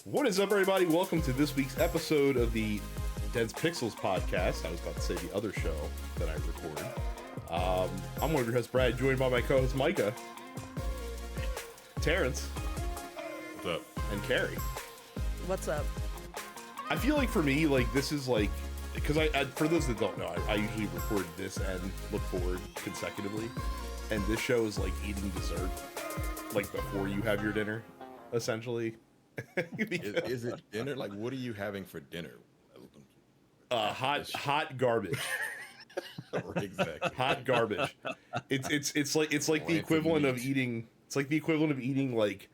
What is up, everybody? Welcome to this week's episode of the Dense Pixels podcast. I was about to say the other show that I recorded. I'm one of your hosts, Brad, joined by my co-host, Micah, Terrence, What's up? and Carrie. What's up? I feel like for me, like this is like, because I for those that don't know, I usually record this and look forward consecutively, and this show is like eating dessert, like before you have your dinner, essentially. Is it dinner? Like, what are you having for dinner? Hot garbage. Exactly. Hot garbage. It's like the equivalent of eating. It's like the equivalent of eating like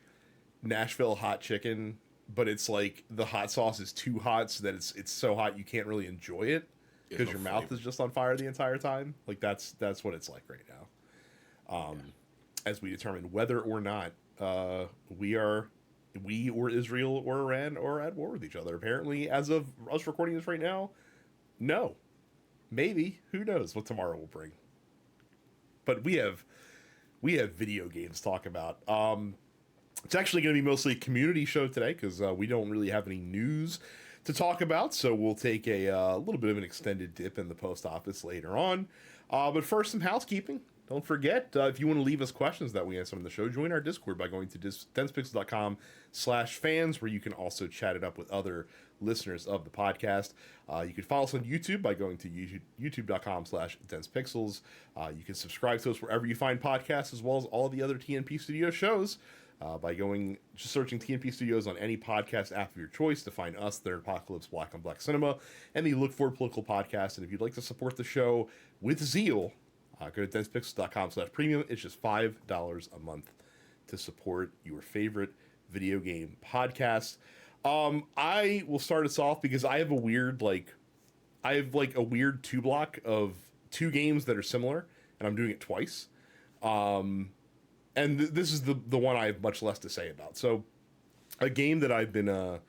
Nashville hot chicken, but it's like the hot sauce is too hot, so that it's so hot you can't really enjoy it because your mouth is just on fire the entire time. Like that's what it's like right now. As we determine whether or not we or Israel or Iran are at war with each other. Apparently, as of us recording this right now, no. Maybe. Who knows what tomorrow will bring. But we have video games to talk about. It's actually going to be mostly a community show today because we don't really have any news to talk about. So we'll take a little bit of an extended dip in the post office later on. But first, some housekeeping. Don't forget, if you want to leave us questions that we answer on the show, join our Discord by going to densepixels.com/fans, where you can also chat it up with other listeners of the podcast. You can follow us on YouTube by going to youtube.com/densepixels. You can subscribe to us wherever you find podcasts, as well as all the other TNP Studio shows, by just searching TNP Studios on any podcast app of your choice to find us, Third Apocalypse, Black on Black Cinema, and the Look For Political podcast. And if you'd like to support the show with zeal, go to densepixels.com/premium. It's just $5 a month to support your favorite video game podcast. I will start us off because I have a weird two block of two games that are similar, and I'm doing it twice. And this is the one I have much less to say about. So, a game that I've been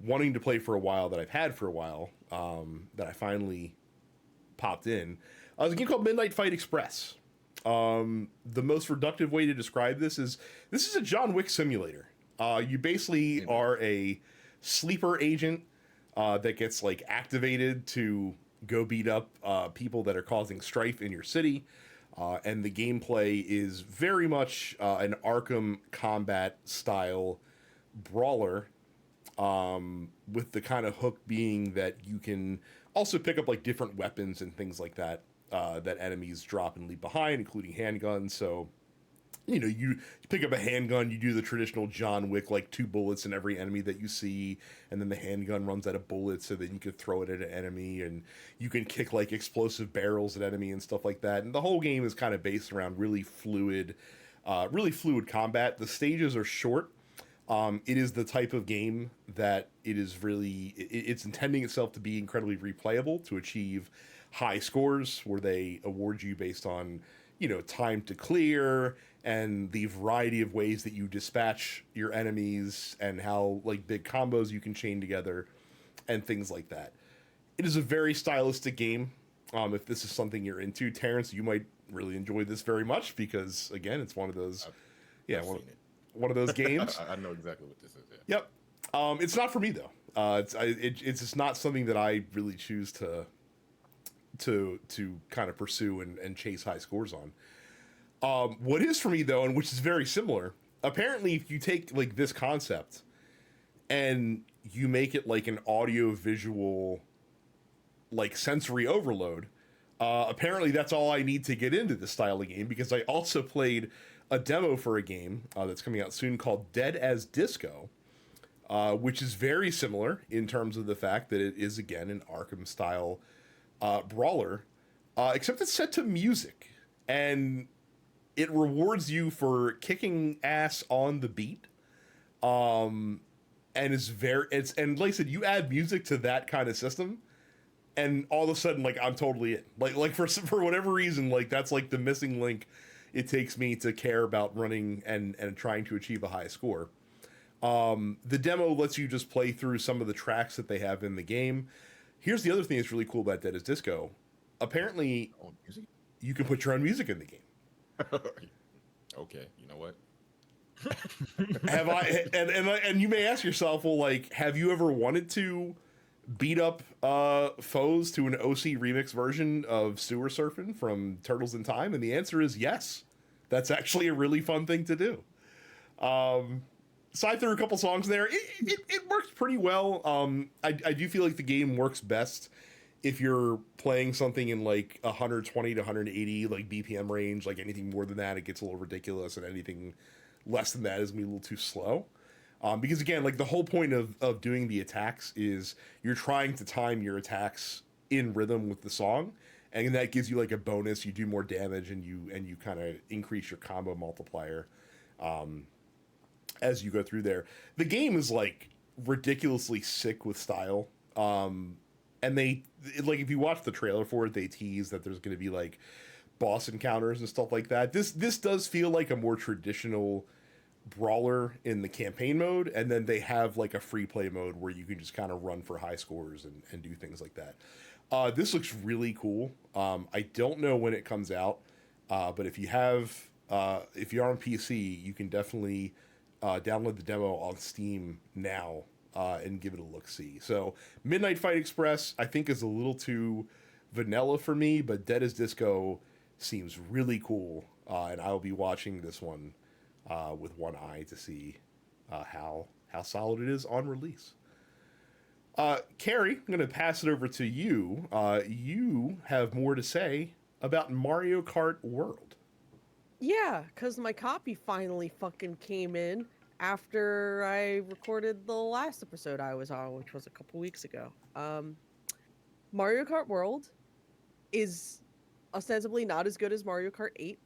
wanting to play for a while, that I've had for a while, that I finally popped in. There's a game called Midnight Fight Express. The most reductive way to describe this is a John Wick simulator. You basically are a sleeper agent that gets like activated to go beat up people that are causing strife in your city. And the gameplay is very much an Arkham combat style brawler, with the kind of hook being that you can also pick up like different weapons and things like that that enemies drop and leave behind, including handguns. So, you pick up a handgun, you do the traditional John Wick, like 2 bullets in every enemy that you see, and then the handgun runs out of bullets, so then you can throw it at an enemy, and you can kick like explosive barrels at enemy and stuff like that. And the whole game is kind of based around really fluid combat. The stages are short. It is the type of game that it's intending itself to be incredibly replayable, to achieve high scores where they award you based on, time to clear and the variety of ways that you dispatch your enemies and how like big combos you can chain together and things like that. It is a very stylistic game. If this is something you're into, Terrence, you might really enjoy this very much because, again, it's one of those, one of those games. I know exactly what this is. Yeah. Yep. It's not for me though. It's just not something that I really choose to kind of pursue and chase high scores on. What is for me though, and which is very similar, apparently if you take like this concept and you make it like an audio visual, like sensory overload, apparently that's all I need to get into this style of game, because I also played a demo for a game that's coming out soon called Dead as Disco, which is very similar in terms of the fact that it is, again, an Arkham style brawler, except it's set to music, and it rewards you for kicking ass on the beat. And and like I said, you add music to that kind of system, and all of a sudden, like, I'm totally in. Like for whatever reason, like that's like the missing link it takes me to care about running and trying to achieve a high score. The demo lets you just play through some of the tracks that they have in the game. Here's the other thing that's really cool about Dead as Disco. Apparently, you can put your own music in the game. Okay, you know what? Have I? And you may ask yourself, well, like, have you ever wanted to beat up foes to an OC remix version of Sewer Surfing from Turtles in Time? And the answer is yes. That's actually a really fun thing to do. So I threw a couple songs there. It works pretty well. I do feel like the game works best if you're playing something in like 120 to 180 like BPM range. Like anything more than that, it gets a little ridiculous, and anything less than that is gonna be a little too slow. Because again, like the whole point of doing the attacks is you're trying to time your attacks in rhythm with the song, and that gives you like a bonus. You do more damage, and you kind of increase your combo multiplier as you go through there. The game is like ridiculously sick with style. And they like if you watch the trailer for it, they tease that there's going to be like boss encounters and stuff like that. This does feel like a more traditional brawler in the campaign mode, and then they have like a free play mode where you can just kind of run for high scores and do things like that. This looks really cool. I don't know when it comes out, but if you're on PC, you can definitely download the demo on Steam now and give it a look-see. So Midnight Fight Express, I think, is a little too vanilla for me, but Dead as Disco seems really cool, and I'll be watching this one with one eye to see how solid it is on release. Carrie, I'm going to pass it over to you. You have more to say about Mario Kart World. Yeah, because my copy finally fucking came in after I recorded the last episode I was on, which was a couple weeks ago. Mario Kart World is ostensibly not as good as Mario Kart 8,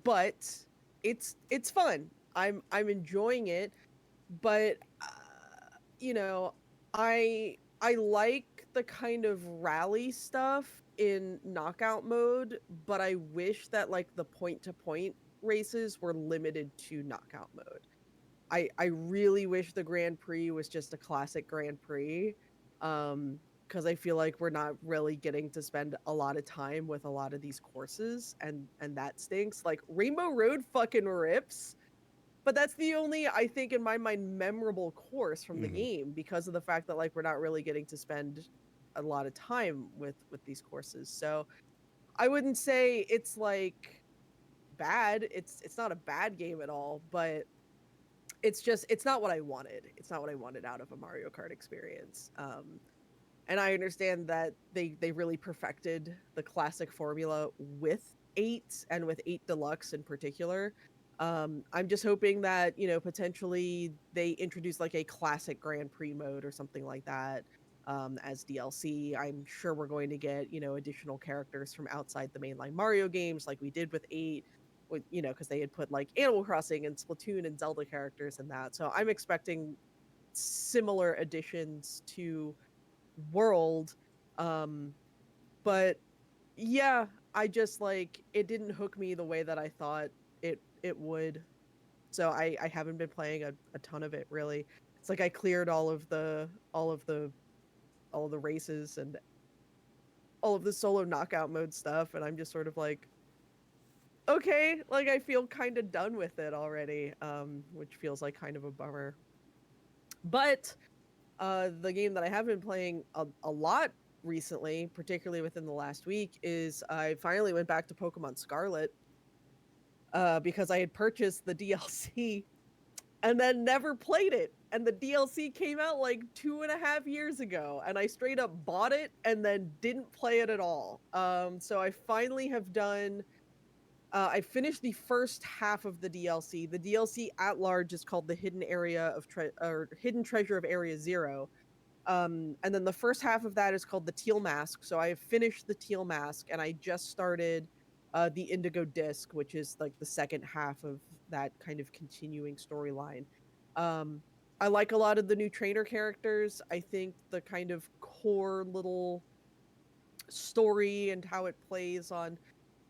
but it's fun. I'm enjoying it, but you know, I like the kind of rally stuff in knockout mode, but I wish that like the point to point races were limited to knockout mode. I really wish the Grand Prix was just a classic Grand Prix. Because I feel like we're not really getting to spend a lot of time with a lot of these courses, and that stinks. Like Rainbow Road fucking rips, but that's the only, I think, in my mind, memorable course from the game, because of the fact that like we're not really getting to spend a lot of time with these courses. So I wouldn't say it's like bad. It's not a bad game at all, but it's not what I wanted. It's not what I wanted out of a Mario Kart experience. And I understand that they really perfected the classic formula with 8 and with 8 Deluxe in particular. I'm just hoping that, potentially they introduce like a classic Grand Prix mode or something like that as DLC. I'm sure we're going to get, additional characters from outside the mainline Mario games like we did with 8, because they had put like Animal Crossing and Splatoon and Zelda characters in that. So I'm expecting similar additions to World. But yeah, I just like, it didn't hook me the way that I thought it would. So I haven't been playing a ton of it really. It's like I cleared all of the races and all of the solo knockout mode stuff, and I'm just sort of like, okay, like I feel kind of done with it already, which feels like kind of a bummer. But the game that I have been playing a lot recently, particularly within the last week, is I finally went back to Pokemon Scarlet because I had purchased the DLC and then never played it. And the DLC came out like 2.5 years ago, and I straight up bought it and then didn't play it at all. So I finally have done. I finished the first half of the DLC. The DLC at large is called the Hidden Hidden Treasure of Area 0. And then the first half of that is called the Teal Mask. So I have finished the Teal Mask, and I just started the Indigo Disc, which is like the second half of that kind of continuing storyline. I like a lot of the new trainer characters. I think the kind of core little story and how it plays on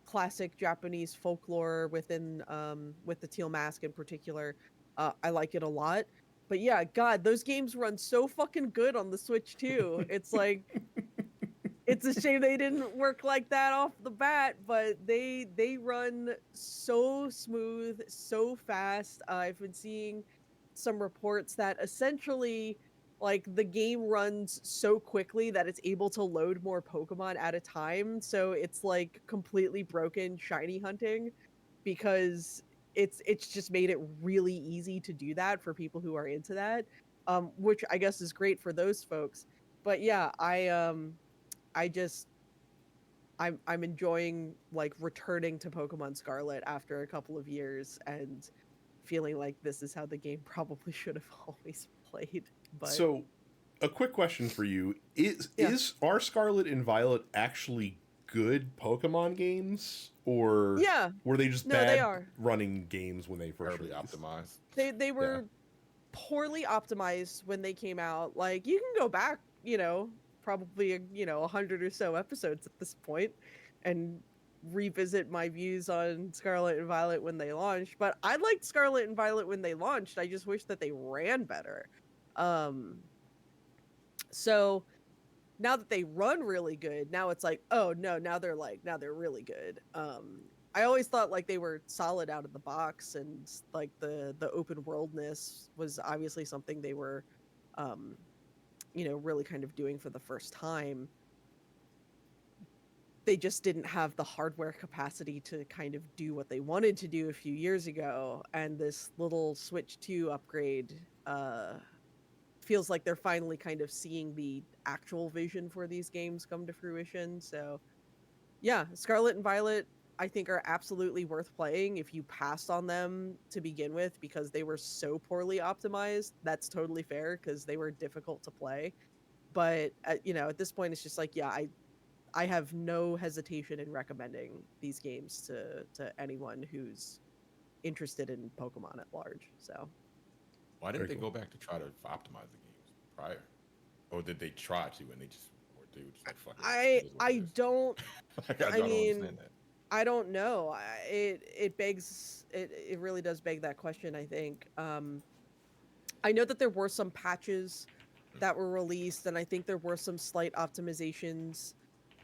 classic Japanese folklore within with the Teal Mask in particular, I like it a lot. But yeah, God, those games run so fucking good on the Switch too. It's like It's a shame they didn't work like that off the bat, but they run so smooth, so fast. I've been seeing some reports that essentially like the game runs so quickly that it's able to load more Pokemon at a time. So it's like completely broken shiny hunting because it's just made it really easy to do that for people who are into that. Which I guess is great for those folks. But yeah, I just I'm enjoying like returning to Pokemon Scarlet after a couple of years and feeling like this is how the game probably should have always played. But So, a quick question for you: yeah, are Scarlet and Violet actually good Pokemon games, or yeah, were they just no, they bad are. running games when they first Terribly released? optimized. They Yeah. were poorly optimized when they came out. Like you can go back, probably 100 or so episodes at this point and revisit my views on Scarlet and Violet when they launched. But I liked Scarlet and Violet when they launched. I just wish that they ran better. Um so now that they run really good, now it's like, oh no, now they're really good. I always thought like they were solid out of the box, and like the open worldness was obviously something they were um really kind of doing for the first time. They just didn't have the hardware capacity to kind of do what they wanted to do a few years ago, and this little Switch 2 upgrade feels like they're finally kind of seeing the actual vision for these games come to fruition. So, yeah, Scarlet and Violet I think are absolutely worth playing if you passed on them to begin with because they were so poorly optimized. That's totally fair because they were difficult to play. But at this point it's just like, yeah, I have no hesitation in recommending these games to anyone who's interested in Pokemon at large. So, Why Very didn't they cool. go back to try to optimize the games prior? Or did they try to and they were just like, fuck it, I it is what I it is. don't Like, I I don't mean, understand that. I don't know. It really does beg that question, I think. I know that there were some patches that were released, and I think there were some slight optimizations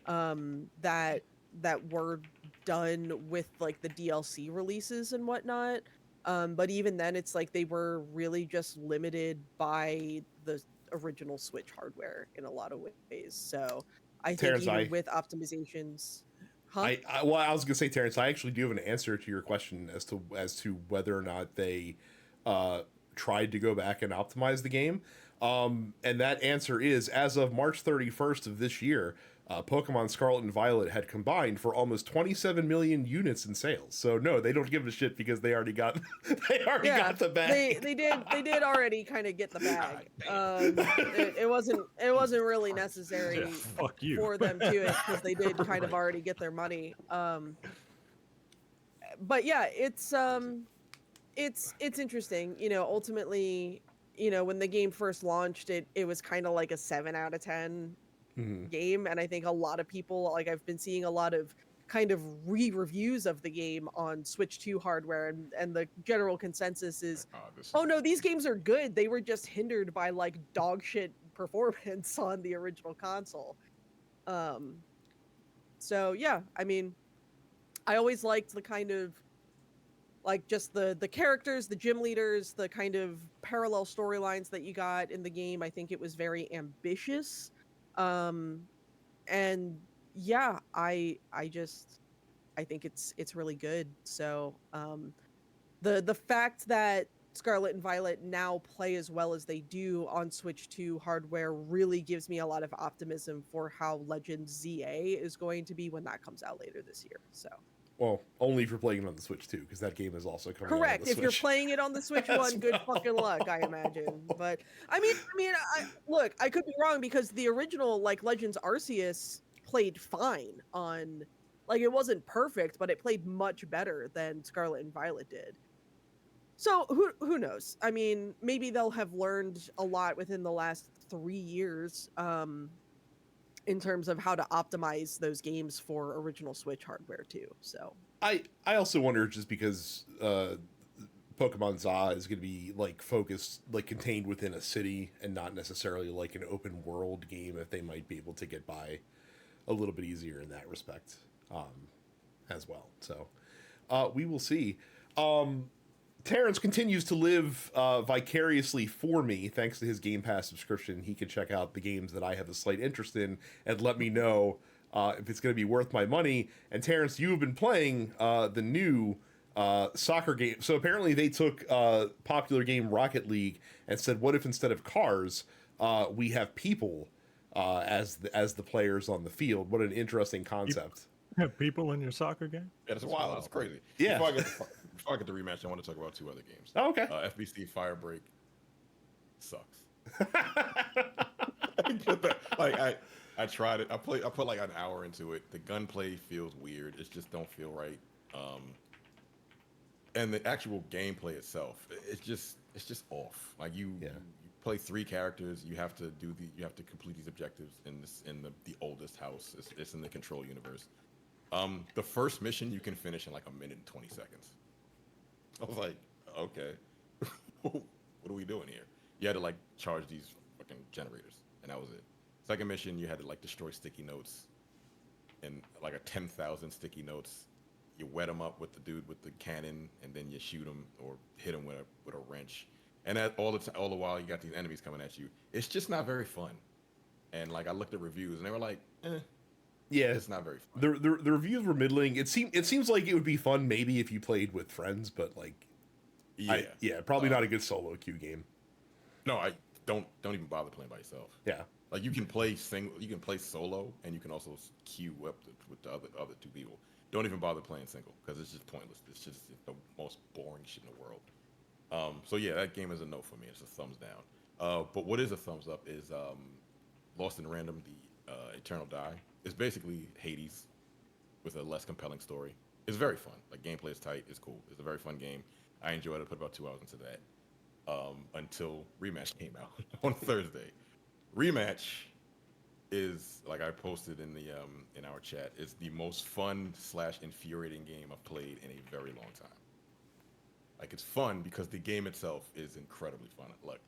that were done with like the DLC releases and whatnot. But even then, it's like they were really just limited by the original Switch hardware in a lot of ways. So I think Terrence, even with optimizations, huh? well, I was gonna say, Terrence, I actually do have an answer to your question as to whether or not they uh, tried to go back and optimize the game. And that answer is, as of March 31st of this year, Pokemon Scarlet and Violet had combined for almost 27 million units in sales. So no, they don't give a shit because they already got they already Yeah, got the they bag. they did already kind of get the bag. God damn. It wasn't really Christ. Yeah, necessary fuck you. for them to it because they did kind of Right. already get their money. But yeah, Crazy. it's interesting. Ultimately, when the game first launched, it was kind of like a 7 out of 10 Mhm. game, and I think a lot of people, like I've been seeing a lot of kind of re-reviews of the game on Switch 2 hardware, and the general consensus is, Oh, this oh is no, these games are good. They were just hindered by like dog shit performance on the original console. Um, so yeah, I mean, I always liked the kind of like just the characters, the gym leaders, the kind of parallel storylines that you got in the game. I think it was very ambitious. Um and yeah, I think it's really good. So, the fact that Scarlet and Violet now play as well as they do on Switch 2 hardware really gives me a lot of optimism for how Legend ZA is going to be when that comes out later this year. So, Well, only if you're playing it on the Switch too, because that game is also coming out on the correct. If you're Switch playing it on the Switch as One, good well. fucking luck, I imagine. But I look, I could be wrong because the original like Legends Arceus played fine on, like it wasn't perfect, but it played much better than Scarlet and Violet did. So who knows? I mean, maybe they'll have learned a lot within the last 3 years, in terms of how to optimize those games for original Switch hardware too. So I also wonder, just because Pokemon Za is going to be like focused, like contained within a city and not necessarily like an open world game, if they might be able to get by a little bit easier in that respect as well. So we will see. Terrence continues to live vicariously for me thanks to his Game Pass subscription. He can check out the games that I have a slight interest in and let me know if it's going to be worth my money. And Terrence, you have been playing the new soccer game. So apparently they took popular game Rocket League and said, what if instead of cars, we have people as the players on the field? What an interesting concept. Have people in your soccer game? Yeah, that's wild. That's crazy. Yeah. Before I get to rematch, I want to talk about 2 other games. Oh, okay. FBC Firebreak sucks. I tried it. I put like an hour into it. The gunplay feels weird. It just don't feel right. And the actual gameplay itself, it's just off. Like you play 3 characters. You have to complete these objectives in the oldest house. It's in the Control universe. The first mission you can finish in like 1 minute and 20 seconds. I was like, okay, what are we doing here? You had to like charge these fucking generators, and that was it. Second mission, you had to like destroy sticky notes, and like a 10,000 sticky notes. You wet them up with the dude with the cannon, and then you shoot him or hit him with a wrench. And all the while, you got these enemies coming at you. It's just not very fun. And like I looked at reviews, and they were like, yeah, it's not very fun. The reviews were middling. It seems like it would be fun maybe if you played with friends, but like, probably not a good solo queue game. No, I don't even bother playing by yourself. Yeah, like you can play solo, and you can also queue up with the other 2 people. Don't even bother playing single because it's just pointless. It's just the most boring shit in the world. So yeah, that game is a no for me. It's a thumbs down. But what is a thumbs up is Lost in Random, the Eternal Die. It's basically Hades with a less compelling story. It's very fun. Like gameplay is tight. It's cool. It's a very fun game. I enjoyed it. I put about 2 hours into that until Rematch came out on Thursday. Rematch is, like I posted in the in our chat, is the most fun / infuriating game I've played in a very long time. Like it's fun because the game itself is incredibly fun. Look,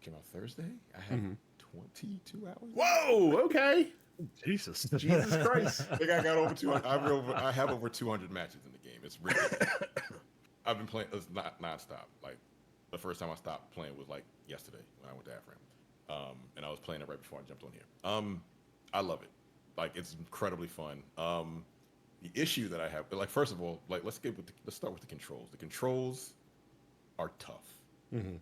came out Thursday. I have 22 hours. Whoa. Okay. Jesus Christ. I think I got over 200. I have over 200 matches in the game. It's ridiculous. I've been playing. It's not nonstop. Like the first time I stopped playing was like yesterday when I went to Afram. And I was playing it right before I jumped on here. I love it. Like it's incredibly fun. The issue that I have, like first of all, like let's start with the controls. The controls are tough. Mm-hmm.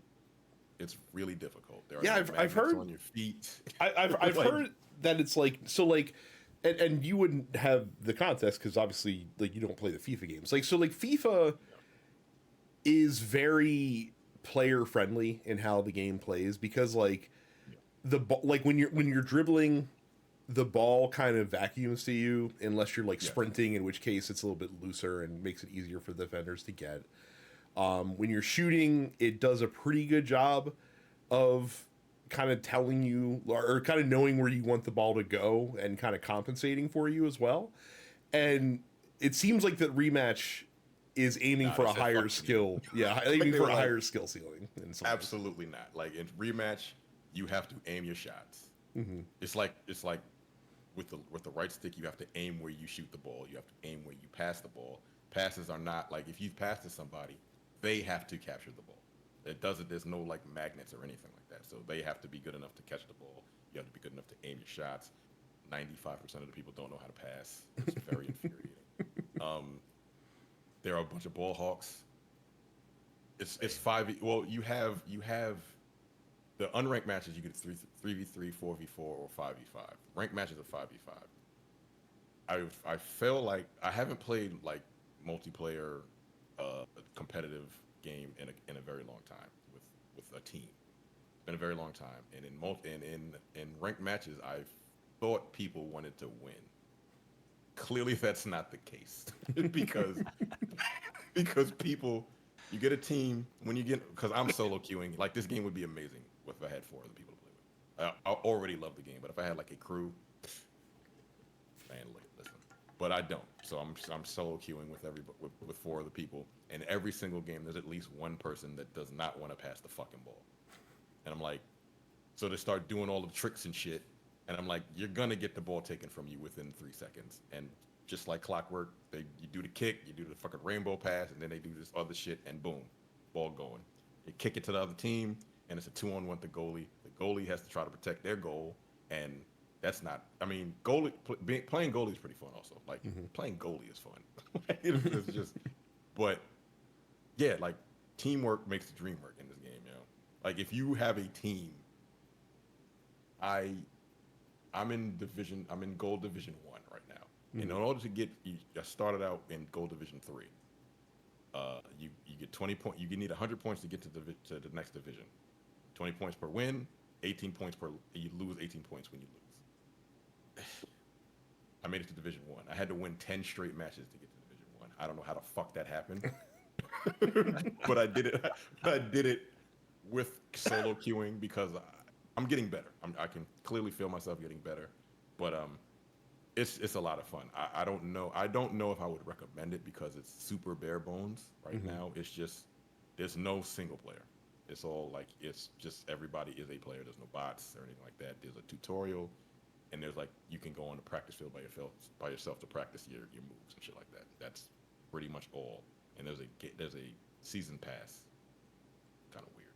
It's really difficult. There are I've heard on your feet. I've like, heard that it's like so like, and you wouldn't have the context because obviously like you don't play the FIFA games. Like so like FIFA is very player friendly in how the game plays because like like when you're dribbling, the ball kind of vacuums to you unless you're like sprinting, in which case it's a little bit looser and makes it easier for the defenders to get. When you're shooting, it does a pretty good job of kind of telling you or kind of knowing where you want the ball to go and kind of compensating for you as well. And it seems like that Rematch is aiming for a higher skill. Yeah, aiming for a higher skill ceiling. Absolutely not. Like in Rematch, you have to aim your shots. Mm-hmm. It's like with the right stick, you have to aim where you shoot the ball. You have to aim where you pass the ball. Passes are not like if you pass to somebody, they have to capture the ball. It doesn't. There's no like magnets or anything like that. So they have to be good enough to catch the ball. You have to be good enough to aim your shots. 95% of the people don't know how to pass. It's very infuriating. There are a bunch of ball hawks. It's 5v. Well, you have the unranked matches. You get 3v3, 4v4, or 5v5. Ranked matches are 5v5. I feel like I haven't played like multiplayer competitive game in a very long time with a team. It's been a very long time, and in ranked matches, I thought people wanted to win. Clearly, that's not the case because people, you get a team when you get, because I'm solo queuing. Like this game would be amazing if I had 4 other people to play with. I already love the game, but if I had like a crew, man, listen. But I don't, so I'm solo queuing with 4 other people, and every single game there's at least one person that does not want to pass the fucking ball, and I'm like, so they start doing all the tricks and shit, And I'm like, you're gonna get the ball taken from you within 3 seconds. And just like clockwork, you do the kick, you do the fucking rainbow pass, and then they do this other shit, and boom, ball going. You kick it to the other team, and it's a 2-on-1 with the goalie. The goalie has to try to protect their goal, and that's not. I mean, playing goalie is pretty fun. Also, like playing goalie is fun. It's just, but yeah, like teamwork makes the dream work in this game. You know, like if you have a team, I'm in Gold Division 1 right now. And in order to get, I started out in Gold Division 3. You get 20 points. You need 100 points to get to the next division. 20 points per win, 18 points per. You lose 18 points when you lose. I made it to Division 1. I had to win 10 straight matches to get to Division 1. I don't know how the fuck that happened, but I did it. I did it with solo queuing because I'm getting better. I can clearly feel myself getting better, but it's a lot of fun. I don't know if I would recommend it because it's super bare bones right now. It's just there's no single player. It's all like it's just everybody is a player. There's no bots or anything like that. There's a tutorial, and there's like you can go on the practice field by yourself to practice your moves and shit like that. That's pretty much all. And there's a season pass. Kind of weird.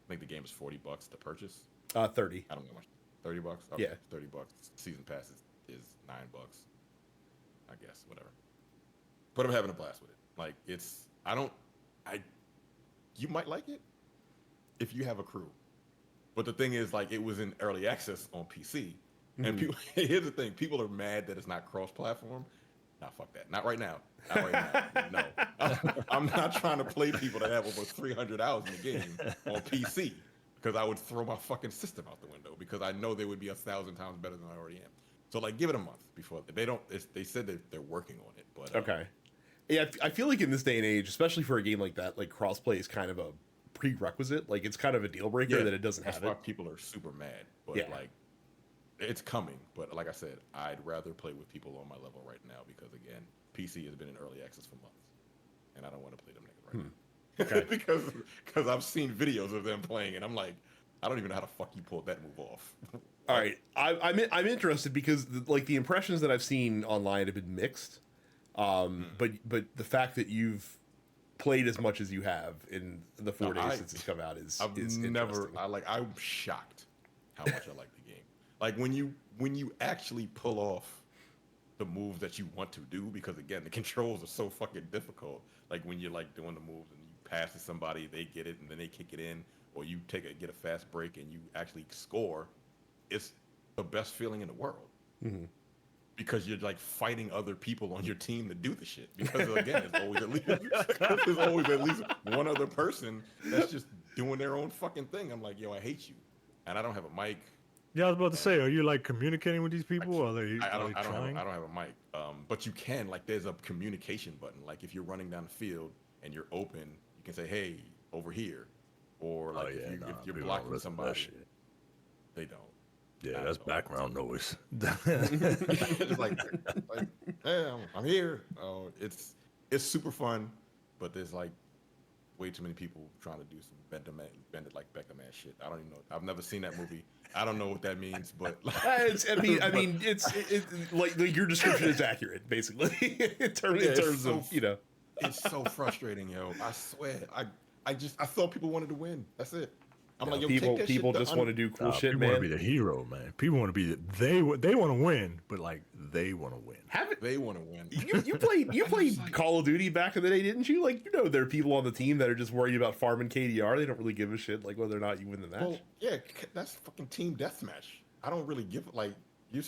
I think the game is $40 to purchase. 30. I don't know how much. $30? Okay, Yeah. $30. Season pass is $9. I guess, whatever. But I'm having a blast with it. Like you might like it if you have a crew. But the thing is, like, it was in early access on PC. And people, here's the thing, people are mad that it's not cross-platform. Nah, fuck that. Not right now. Not right now. No. I'm not trying to play people that have over 300 hours in the game on PC. Because I would throw my fucking system out the window because I know they would be 1,000 times better than I already am. So like, give it a month before they don't. They said that they're working on it, but okay. Yeah, I feel like in this day and age, especially for a game like that, like crossplay is kind of a prerequisite. Like it's kind of a deal breaker that it doesn't have it. That's why people are super mad. But like, it's coming. But like I said, I'd rather play with people on my level right now because again, PC has been in early access for months, and I don't want to play them niggas right now. Okay. because I've seen videos of them playing, and I'm like, I don't even know how the fuck you pulled that move off. All right, I'm interested because the impressions that I've seen online have been mixed, but the fact that you've played as much as you have in the 4 days since it's come out is never. I'm shocked how much I like the game. Like when you actually pull off the moves that you want to do, because again the controls are so fucking difficult. Like when you're like doing the moves and you pass to somebody, they get it and then they kick it in, or you get a fast break and you actually score. It's the best feeling in the world because you're like fighting other people on your team to do the shit. Because again, there's always at least one other person that's just doing their own fucking thing. I'm like, yo, I hate you, and I don't have a mic. Yeah, I was about to say, are you like communicating with these people? Or are they I don't trying? have a mic. But you can, like, there's a communication button. Like if you're running down the field and you're open, you can say, hey, over here, or like if you're blocking somebody, they don't. Yeah, that's background noise. It's like, hey, I'm here. Oh, it's super fun, but there's like way too many people trying to do some bend it like Beckham ass shit. I don't even know. I've never seen that movie. I don't know what that means, but it's like your description is accurate, basically. in terms of it's so frustrating, yo. I swear, I thought people wanted to win. That's it. I'm like, yo, people just want to do cool shit, people man. Want to be the hero, man. People want to be they want to win, but like they want to win. They want to win. You played Call of Duty back in the day, didn't you? Like, there are people on the team that are just worried about farming KDR. They don't really give a shit like whether or not you win the match. Well, yeah, that's fucking team deathmatch. I don't really give like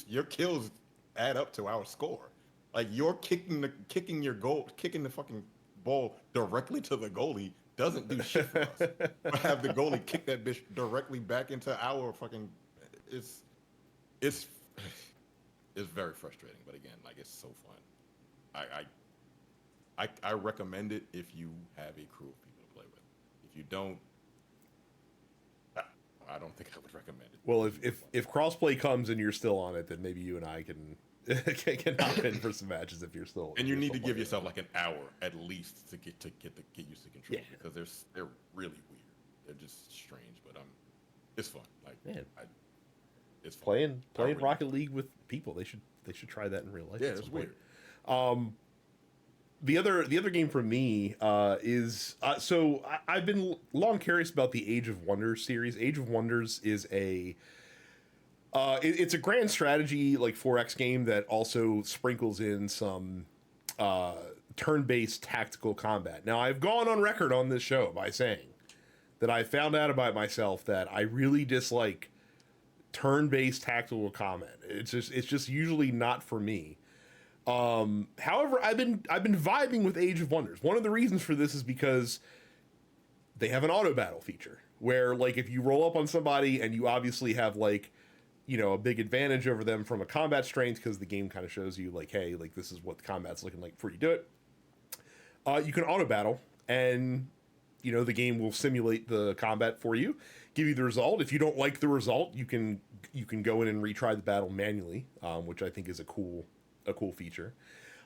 your kills add up to our score. Like you're kicking the fucking ball directly to the goalie doesn't do shit for us. I have the goalie kick that bitch directly back into our fucking. It's very frustrating, but again, like it's so fun. I recommend it if you have a crew of people to play with. If you don't, I don't think I would recommend it. Well, if crossplay comes and you're still on it, then maybe you and I can hop in for some matches if you're still. And you need to give yourself like an hour at least to get used to control because they're really weird. They're just strange, but it's fun. Like it's fun. playing really Rocket League with people. They should try that in real life. Yeah, at it's some point. weird. The other game for me is so I've been long curious about the Age of Wonders series. Age of Wonders is it's a grand strategy like 4X game that also sprinkles in some turn-based tactical combat. Now, I've gone on record on this show by saying that I found out about myself that I really dislike turn-based tactical combat. It's just usually not for me. However, I've been vibing with Age of Wonders. One of the reasons for this is because they have an auto battle feature where, like, if you roll up on somebody and you obviously have, like, you know, a big advantage over them from a combat strength, because the game kind of shows you, like, hey, like, this is what the combat's looking like before you do it. You can auto battle, and, you know, the game will simulate the combat for you, give you the result. If you don't like the result, you can go in and retry the battle manually, which I think is a cool feature.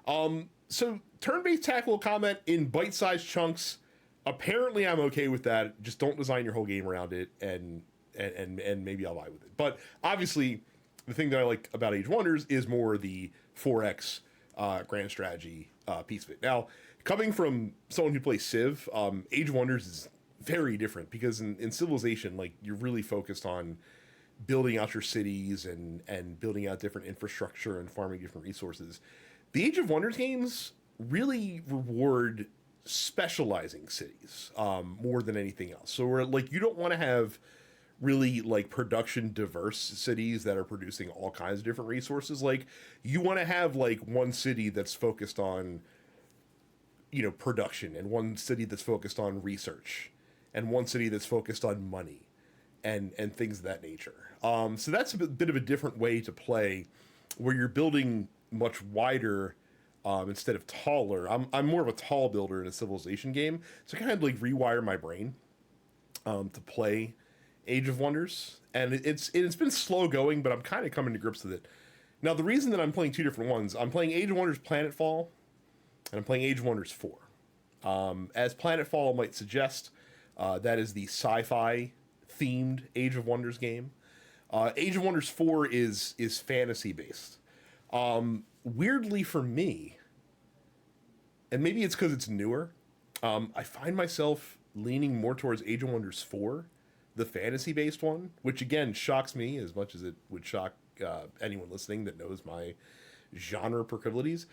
So turn-based tactical combat in bite-sized chunks. Apparently, I'm okay with that. Just don't design your whole game around it, and maybe I'll vibe with it. But obviously, the thing that I like about Age of Wonders is more the 4X grand strategy piece of it. Now, coming from someone who plays Civ, Age of Wonders is very different because in Civilization, like, you're really focused on building out your cities and building out different infrastructure and farming different resources. The Age of Wonders games really reward specializing cities more than anything else. So we're like, you don't want to have really like production diverse cities that are producing all kinds of different resources. Like, you want to have like one city that's focused on, you know, production, and one city that's focused on research, and one city that's focused on money and things of that nature. So that's a bit of a different way to play, where you're building much wider instead of taller. I'm more of a tall builder in a Civilization game, so I kind of like rewire my brain to play Age of Wonders, and it's been slow going, but I'm kind of coming to grips with it. Now, the reason that I'm playing two different ones, I'm playing Age of Wonders Planetfall, and I'm playing Age of Wonders 4. As Planetfall might suggest, that is the sci-fi themed Age of Wonders game. Age of Wonders 4 is fantasy based. Weirdly for me, and maybe it's because it's newer, I find myself leaning more towards Age of Wonders 4, the fantasy based one, which again shocks me as much as it would shock anyone listening that knows my genre proclivities.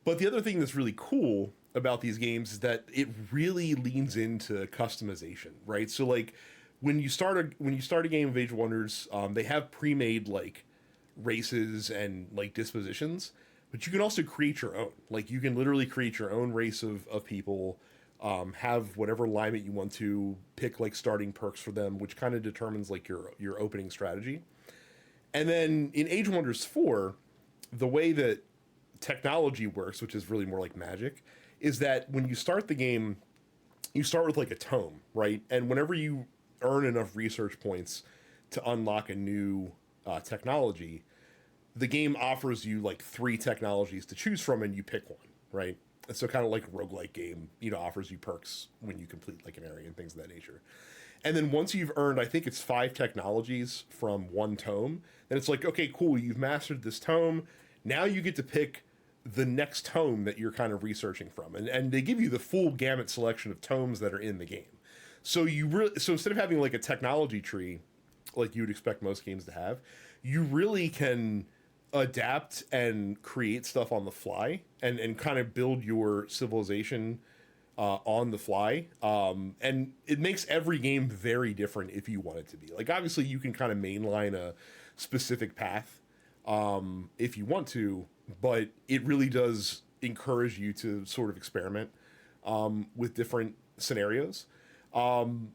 But the other thing that's really cool about these games is that it really leans into customization, right? So like, when you start a game of Age of Wonders, they have pre-made like races and like dispositions, but you can also create your own. Like, you can literally create your own race of people, have whatever alignment you want to, pick like starting perks for them, which kind of determines like your opening strategy. And then in Age of Wonders 4, the way that technology works, which is really more like magic, is that when you start the game, you start with like a tome, right? And whenever you earn enough research points to unlock a new technology, the game offers you like 3 technologies to choose from, and you pick one, right? And so kind of like a roguelike game, you know, offers you perks when you complete like an area and things of that nature. And then once you've earned, I think it's 5 technologies from one tome, then it's like, okay, cool, you've mastered this tome. Now you get to pick the next tome that you're kind of researching from. And they give you the full gamut selection of tomes that are in the game. So so instead of having like a technology tree like you would expect most games to have, you really can adapt and create stuff on the fly and kind of build your civilization on the fly. And it makes every game very different if you want it to be. Like, obviously you can kind of mainline a specific path if you want to, but it really does encourage you to sort of experiment with different scenarios. And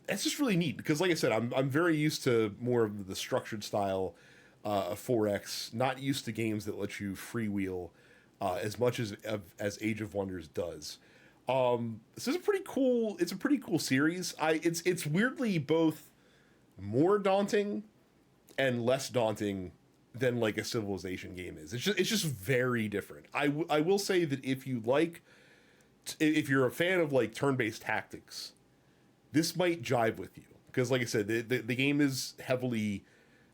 that's just really neat because, like I said, I'm very used to more of the structured style of 4X, not used to games that let you freewheel as much as Age of Wonders does. This is a pretty cool series. It's weirdly both more daunting and less daunting than like a Civilization game is. It's just very different. I will say that if you're a fan of like turn-based tactics, this might jive with you because, like I said, the game is heavily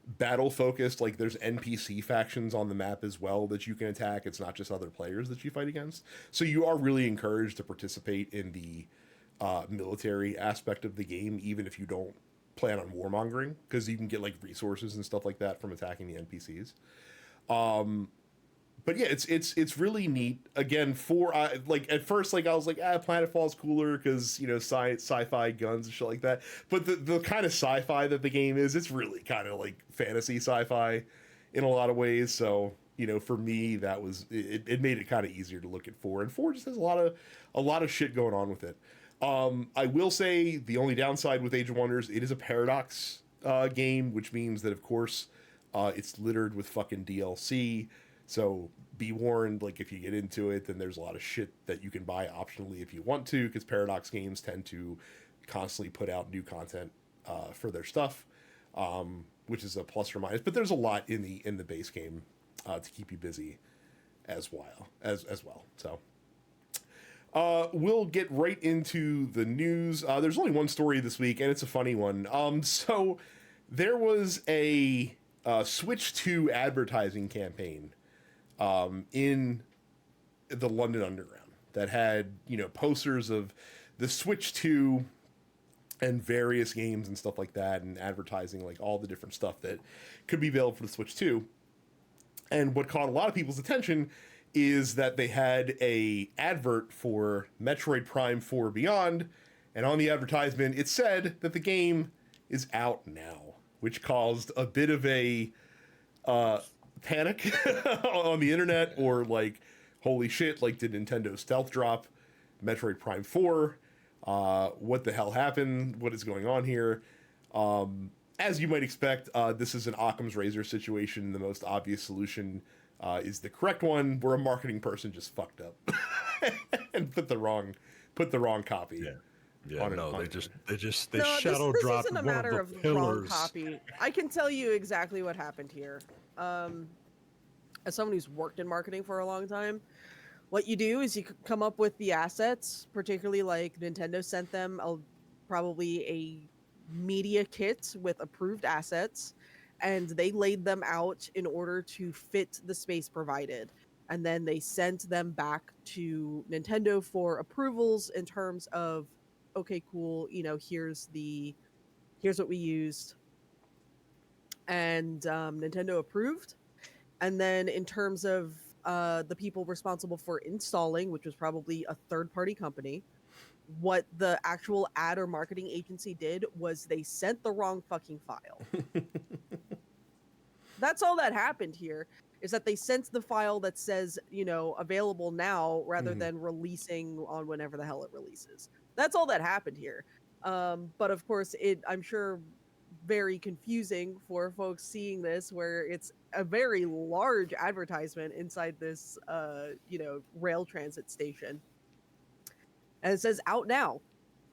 battle focused. Like there's NPC factions on the map as well that you can attack. It's not just other players that you fight against. So you are really encouraged to participate in the military aspect of the game, even if you don't plan on warmongering, because you can get like resources and stuff like that from attacking the NPCs. But yeah, it's really neat. Again, for like at first, like I was like, Planetfall's cooler because you know sci-fi guns and shit like that. But the kind of sci-fi that the game is, it's really kind of like fantasy sci-fi in a lot of ways. So you know, for me, that was it made it kind of easier to look at 4, and 4 just has a lot of shit going on with it. I will say the only downside with Age of Wonders, it is a Paradox game, which means that of course it's littered with fucking DLC. So be warned, like if you get into it, then there's a lot of shit that you can buy optionally if you want to, because Paradox games tend to constantly put out new content for their stuff, which is a plus or minus. But there's a lot in the base game to keep you busy as well. So we'll get right into the news. There's only one story this week, and it's a funny one. So there was a Switch 2 advertising campaign in the London Underground that had, you know, posters of the Switch 2 and various games and stuff like that, and advertising like all the different stuff that could be available for the Switch 2. And what caught a lot of people's attention is that they had a advert for Metroid Prime 4 Beyond, and on the advertisement it said that the game is out now, which caused a bit of a panic on the internet, or like, holy shit, like did Nintendo stealth drop Metroid Prime 4? What the hell happened? What is going on here? As you might expect, this is an Occam's razor situation. The most obvious solution is the correct one, where a marketing person just fucked up and put the wrong copy. Yeah, no, they No, shadow this dropped isn't a one matter of the of wrong pillars. copy. I can tell you exactly what happened here. As someone who's worked in marketing for a long time, what you do is you come up with the assets, particularly like Nintendo sent them probably a media kit with approved assets, and they laid them out in order to fit the space provided. And then they sent them back to Nintendo for approvals in terms of, okay, cool, you know, here's what we used. And Nintendo approved. And then in terms of the people responsible for installing, which was probably a third-party company, what the actual ad or marketing agency did was they sent the wrong fucking file. That's all that happened here, is that they sent the file that says, you know, available now, rather than releasing on whenever the hell it releases. That's all that happened here. But of course, I'm sure very confusing for folks seeing this, where it's a very large advertisement inside this, you know, rail transit station. And it says out now.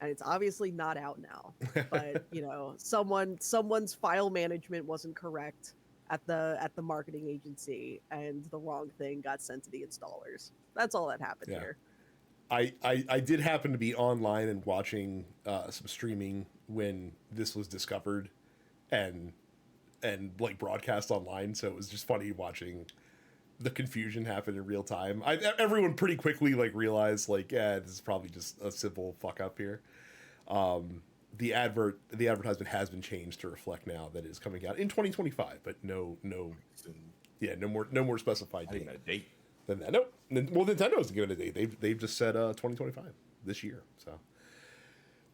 And it's obviously not out now. But, you know, someone's file management wasn't correct at the marketing agency, and the wrong thing got sent to the installers. That's all that happened here. I did happen to be online and watching some streaming when this was discovered and like broadcast online, so it was just funny watching the confusion happen in real time. Everyone pretty quickly like realized like, yeah, this is probably just a simple fuck up here. The advertisement has been changed to reflect now that it is coming out in 2025, but no more specified date. A date than that. Nope. Well, Nintendo hasn't given a date. They've just said 2025 this year. So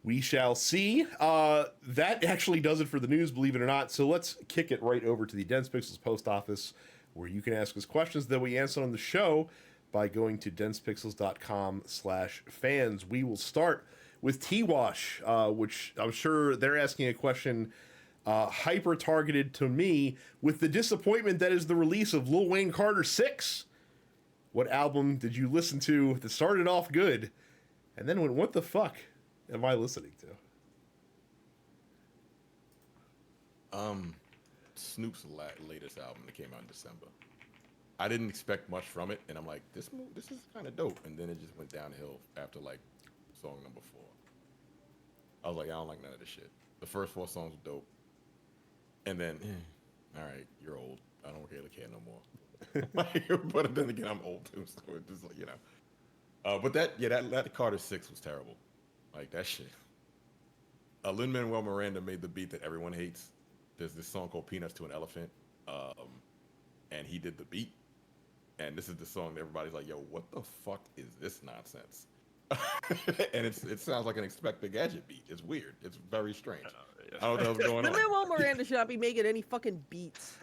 we shall see. That actually does it for the news, believe it or not. So let's kick it right over to the Dense Pixels post office, where you can ask us questions that we answer on the show by going to densepixels.com/fans. We will start with T-Wash, which I'm sure they're asking a question hyper targeted to me, with the disappointment that is the release of Lil Wayne Carter 6. What album did you listen to that started off good and then went, what the fuck am I listening to? Snoop's latest album that came out in December. I didn't expect much from it, and I'm like, this is kind of dope. And then it just went downhill after like song number 4. I was like, I don't like none of this shit. The first 4 songs were dope, and then all right, you're old. I don't really care no more. Like, but then again, I'm old too, so it's just like, you know. But that Carter 6 was terrible. Like that shit. Lin-Manuel Miranda made the beat that everyone hates. There's this song called Peanuts to an Elephant, and he did the beat. And this is the song that everybody's like, yo, what the fuck is this nonsense? And it sounds like an Inspector Gadget beat. It's weird. It's very strange. I don't know what's going on. Lin-Manuel Miranda should not be making any fucking beats.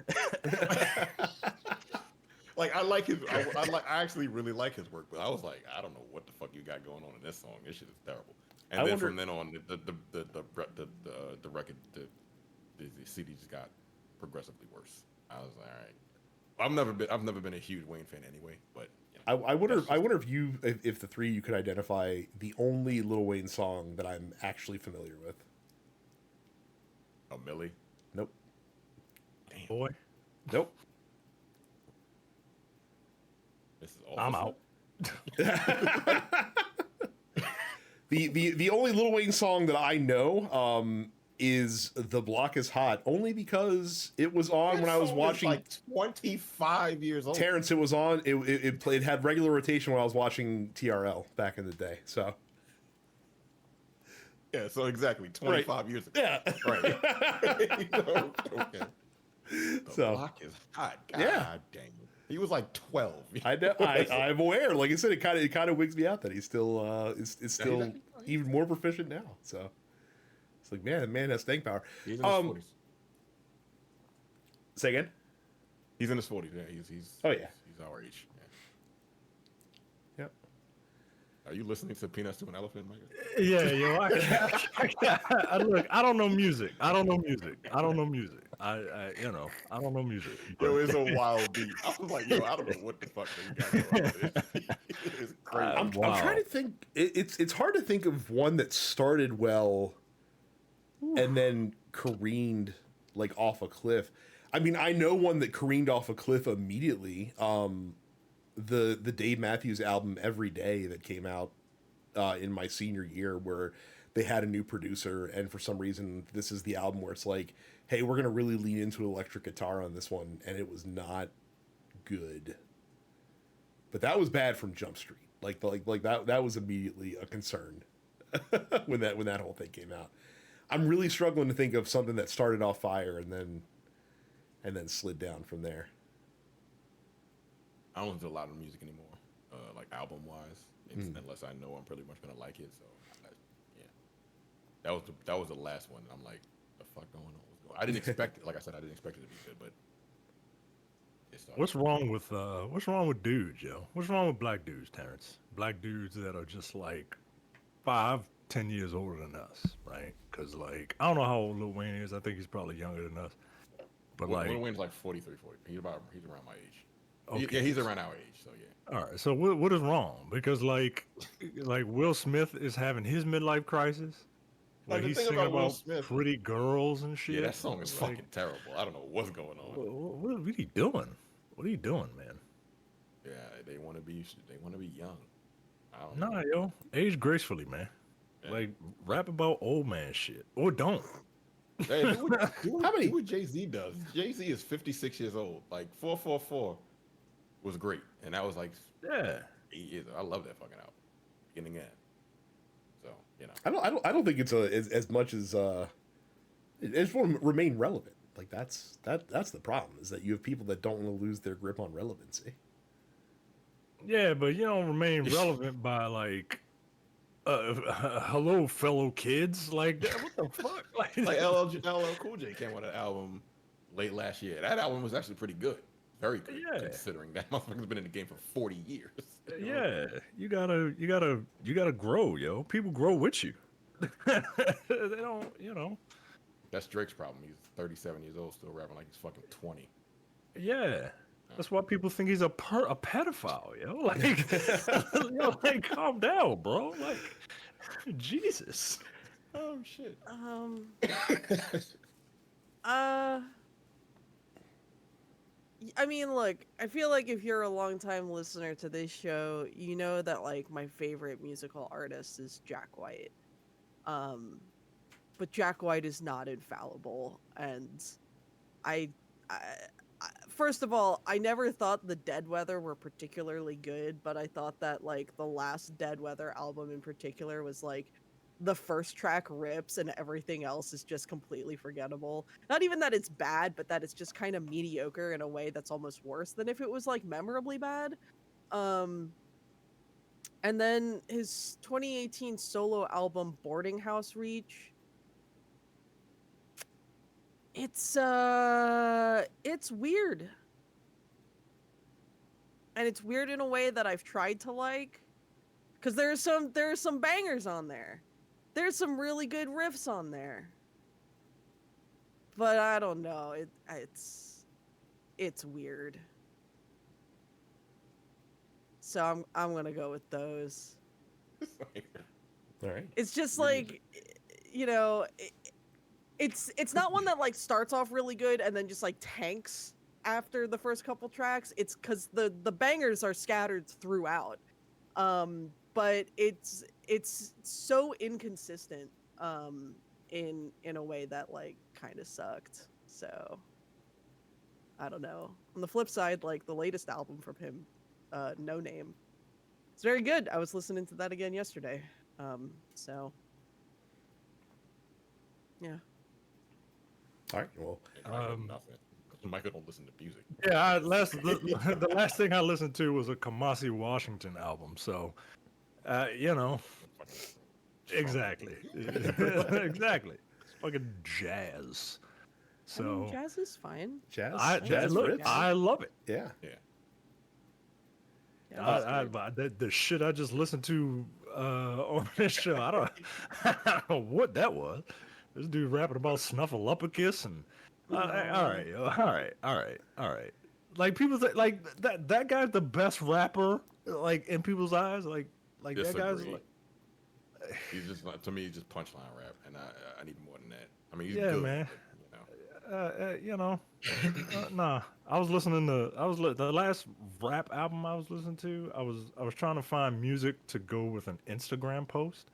Like I like his, I actually really like his work, but I was like, I don't know what the fuck you got going on in this song. This shit is terrible. And then from then on, the record, the CD just got progressively worse. I was like, all right. I've never been a huge Wayne fan anyway, but you know, I wonder if the three you could identify the only Lil Wayne song that I'm actually familiar with. Oh, Millie. Nope. Damn. Boy, Nope. This is all. I'm out. The only Lil Wayne song that I know is "The Block Is Hot," only because it was on when I was watching. Like 25 years old. Terrence, it was on. It had regular rotation when I was watching TRL back in the day. So Yeah, so exactly 25 years ago. yeah, Right. Okay. The block is hot. God Yeah. dang it. He was like 12. I know. I'm aware. Like I said, it kind of wigs me out that he's still is still even more proficient now. So it's like, man, the man has staying power. He's in his 40s. Say again. He's in his 40s. Yeah, he's Oh, yeah. He's our age. Yeah. Yep. Are you listening to Peanuts to an Elephant, Mike? Yeah, yo, look, I don't know music. I don't know music. I don't know music. I don't know music. Yo, it's a wild beat. I was like, yo, I don't know what the fuck they got going on. It's crazy. I'm trying to think. It's hard to think of one that started well and then careened like off a cliff. I mean, I know one that careened off a cliff immediately. The Dave Matthews album Every Day that came out in my senior year, where they had a new producer, and for some reason this is the album where it's like, hey, we're gonna really lean into electric guitar on this one, and it was not good. But that was bad from Jump Street. Like that was immediately a concern when that whole thing came out. I'm really struggling to think of something that started off fire and then slid down from there. I don't listen to a lot of music anymore, like album wise, unless I know I'm pretty much gonna like it. So, yeah, that was the last one. I'm like, the fuck going on? I didn't expect it. Like I said, I didn't expect it to be good, but it started. What's wrong with dudes, yo? What's wrong with black dudes, Terrence? Black dudes that are just like 5, 10 years older than us, right? Because like I don't know how old Lil Wayne is. I think he's probably younger than us. But Lil Wayne's like 43, 40. He's around my age. Okay. Yeah, he's around our age, so yeah. All right. So what is wrong? Because like Will Smith is having his midlife crisis. Like, the he's thing singing about Will about Smith- pretty girls and shit. Yeah, that song is like, fucking terrible. I don't know what's going on. What are you doing? What are you doing, man? Yeah, they want to be young. I don't know. Nah, yo, age gracefully, man. Yeah. Like rap about old man shit, or don't. Hey, do what Jay-Z does. Jay-Z is 56 years old. Like 444 was great, and that was like Yeah. 8 years. I love that fucking album, beginning and end. So you know, I don't think it's as much as it just want to remain relevant. Like that's the problem, is that you have people that don't want to lose their grip on relevancy. Yeah, but you don't remain relevant by like, hello, fellow kids. Like, what the fuck? like LL Cool J came out with an album late last year. That album was actually pretty good, very good, Yeah. considering that motherfucker's been in the game for 40 years. you know? Yeah, you gotta grow, yo. People grow with you. They don't, That's Drake's problem. He's 37 years old, still rapping like he's fucking 20. Yeah. That's why people think he's a pedophile, yo. Like, like, calm down, bro. Like, Jesus. Oh shit. I mean, look, I feel like if you're a longtime listener to this show, you know that like my favorite musical artist is Jack White. But Jack White is not infallible, and I first of all, I never thought the Dead Weather were particularly good, but I thought that like the last Dead Weather album in particular was like the first track rips and everything else is just completely forgettable. Not even that it's bad, but that it's just kind of mediocre in a way that's almost worse than if it was like memorably bad. And then his 2018 solo album Boarding House Reach, it's weird. And it's weird in a way that I've tried to like, cuz there are some bangers on there. There's some really good riffs on there. But I don't know. It's weird. So I'm going to go with those. All right. It's just like, you know, it's not one that like starts off really good and then just like tanks after the first couple tracks. It's because the bangers are scattered throughout. But it's so inconsistent in a way that like kind of sucked. So I don't know. On the flip side, like the latest album from him, No Name, it's very good. I was listening to that again yesterday. So yeah. All right. Well, Nothing. Michael don't listen to music. Yeah, the last thing I listened to was a Kamasi Washington album. So, you know, exactly, exactly. It's fucking jazz. So I mean, jazz is fine. jazz look, riffs. I love it. Yeah. The shit I just listened to on this show, I don't know what that was. This dude rapping about Snuffleupagus and all right. Like people think like that guy's the best rapper like in people's eyes. Like that guy's like, he's just like, to me, he's just punchline rap, and I need more than that. I mean, he's yeah, good, man. But, You know, nah. I was listening to the last rap album I was listening to. I was trying to find music to go with an Instagram post,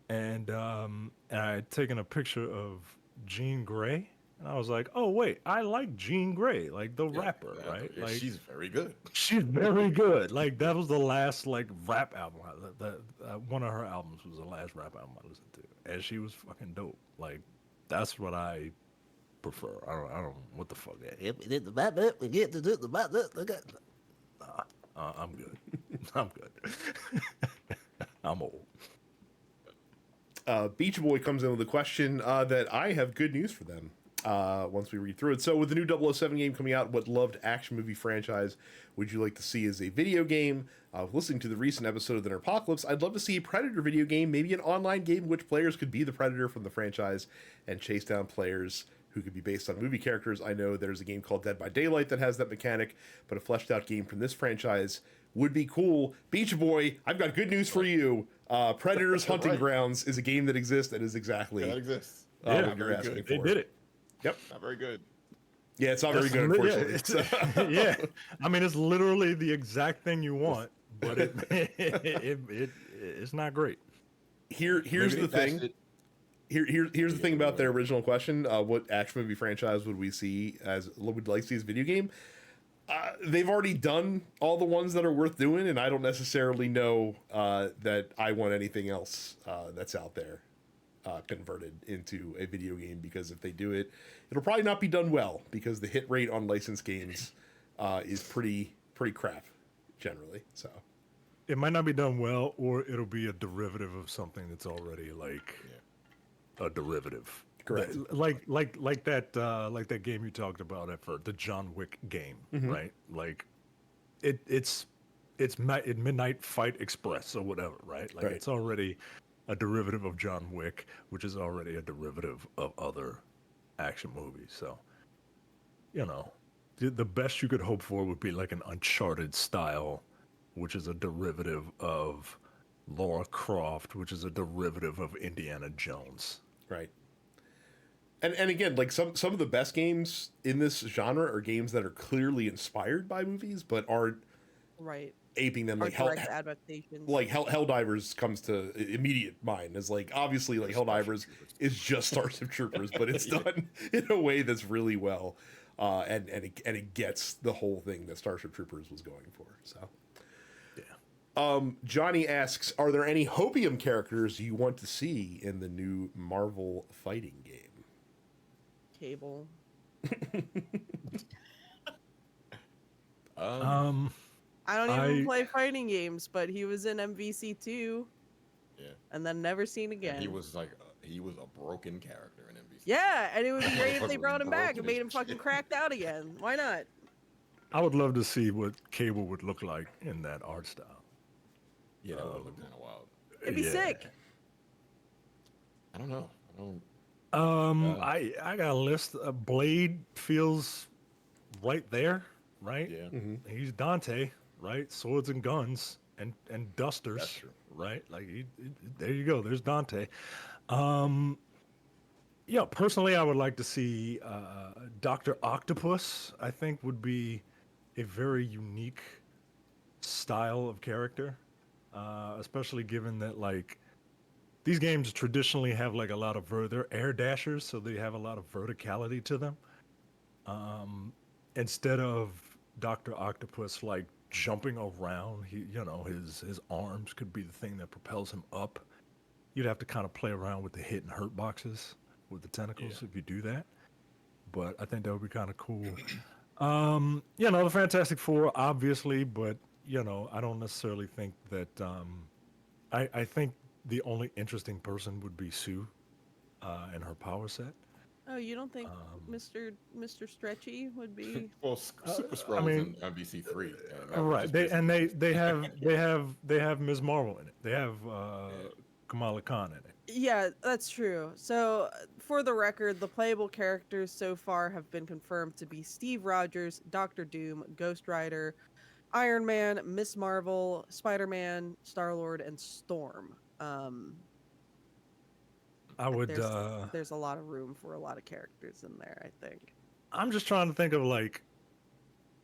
and I had taken a picture of Jean Grey, and I was like, oh wait, I like Jean Grey, like the rapper, right? Yeah, like she's very good. she's very good. Like that was the last like rap album. One of her albums was the last rap album I listened to, and she was fucking dope. Like that's what I prefer. I don't what the fuck. I'm good. I'm good. I'm old. Beach Boy comes in with a question that I have good news for them once we read through it. So with the new 007 game coming out, what loved action movie franchise would you like to see as a video game? Listening to the recent episode of the Nerpocalypse, I'd love to see a Predator video game, maybe an online game in which players could be the Predator from the franchise and chase down players who could be based on movie characters. I know there's a game called Dead by Daylight that has that mechanic, but a fleshed out game from this franchise would be cool. Beach Boy, I've got good news for you. Predators Hunting Grounds is a game that exists and is exactly That exists. what you're asking for. They did it. Yep. Not very good. Yeah, it's not very good, unfortunately. Yeah, I mean it's literally the exact thing you want, but it's not great. Here's the thing. Here's the thing about their original question. What action movie franchise would we see would like to see as a video game? They've already done all the ones that are worth doing, and I don't necessarily know that I want anything else that's out there converted into a video game, because if they do it, it'll probably not be done well, because the hit rate on licensed games is pretty crap generally. So it might not be done well, or it'll be a derivative of something that's already like a derivative. Correct. Like that game you talked about at first, the John Wick game, right? Like it's Midnight Fight Express or whatever, right? Like it's already a derivative of John Wick, which is already a derivative of other action movies. So, you know, the best you could hope for would be like an Uncharted style, which is a derivative of Lara Croft, which is a derivative of Indiana Jones. Right. And again, like some of the best games in this genre are games that are clearly inspired by movies, but aren't aping them. Like adaptations. Like Helldivers comes to immediate mind as like, obviously like Helldivers is just Starship Troopers, but it's done in a way that's really well. and it gets the whole thing that Starship Troopers was going for. So. Johnny asks, are there any Hopium characters you want to see in the new Marvel fighting game? Cable. I don't even play fighting games, but he was in MVC 2. Yeah. And then never seen again. And he was a broken character in MVC. Yeah, and it would be great if they brought him back and made him fucking cracked out again. Why not? I would love to see what Cable would look like in that art style. Yeah, that would look kind of wild. It'd be sick. I don't know. I got a list. Blade feels right there, right? Yeah. Mm-hmm. He's Dante, right? Swords and guns and dusters, That's true. right? Like there you go. There's Dante. Yeah, personally, I would like to see Dr. Octopus. I think would be a very unique style of character. Especially given that like these games traditionally have like a lot of they're air dashers, so they have a lot of verticality to them. Instead of Dr. Octopus like jumping around, his arms could be the thing that propels him up. You'd have to kind of play around with the hit and hurt boxes with the tentacles if you do that. But I think that would be kind of cool. The Fantastic Four, obviously, but I don't necessarily think that. I think the only interesting person would be Sue, and her power set. Oh, you don't think Mr. Stretchy would be? Well, Super Skrull in MVC 3. Right. They have Ms. Marvel in it. They have Kamala Khan in it. Yeah, that's true. So, for the record, the playable characters so far have been confirmed to be Steve Rogers, Doctor Doom, Ghost Rider, Iron Man, Miss Marvel, Spider-Man, Star-Lord, and Storm. There's a lot of room for a lot of characters in there, I think. I'm just trying to think of like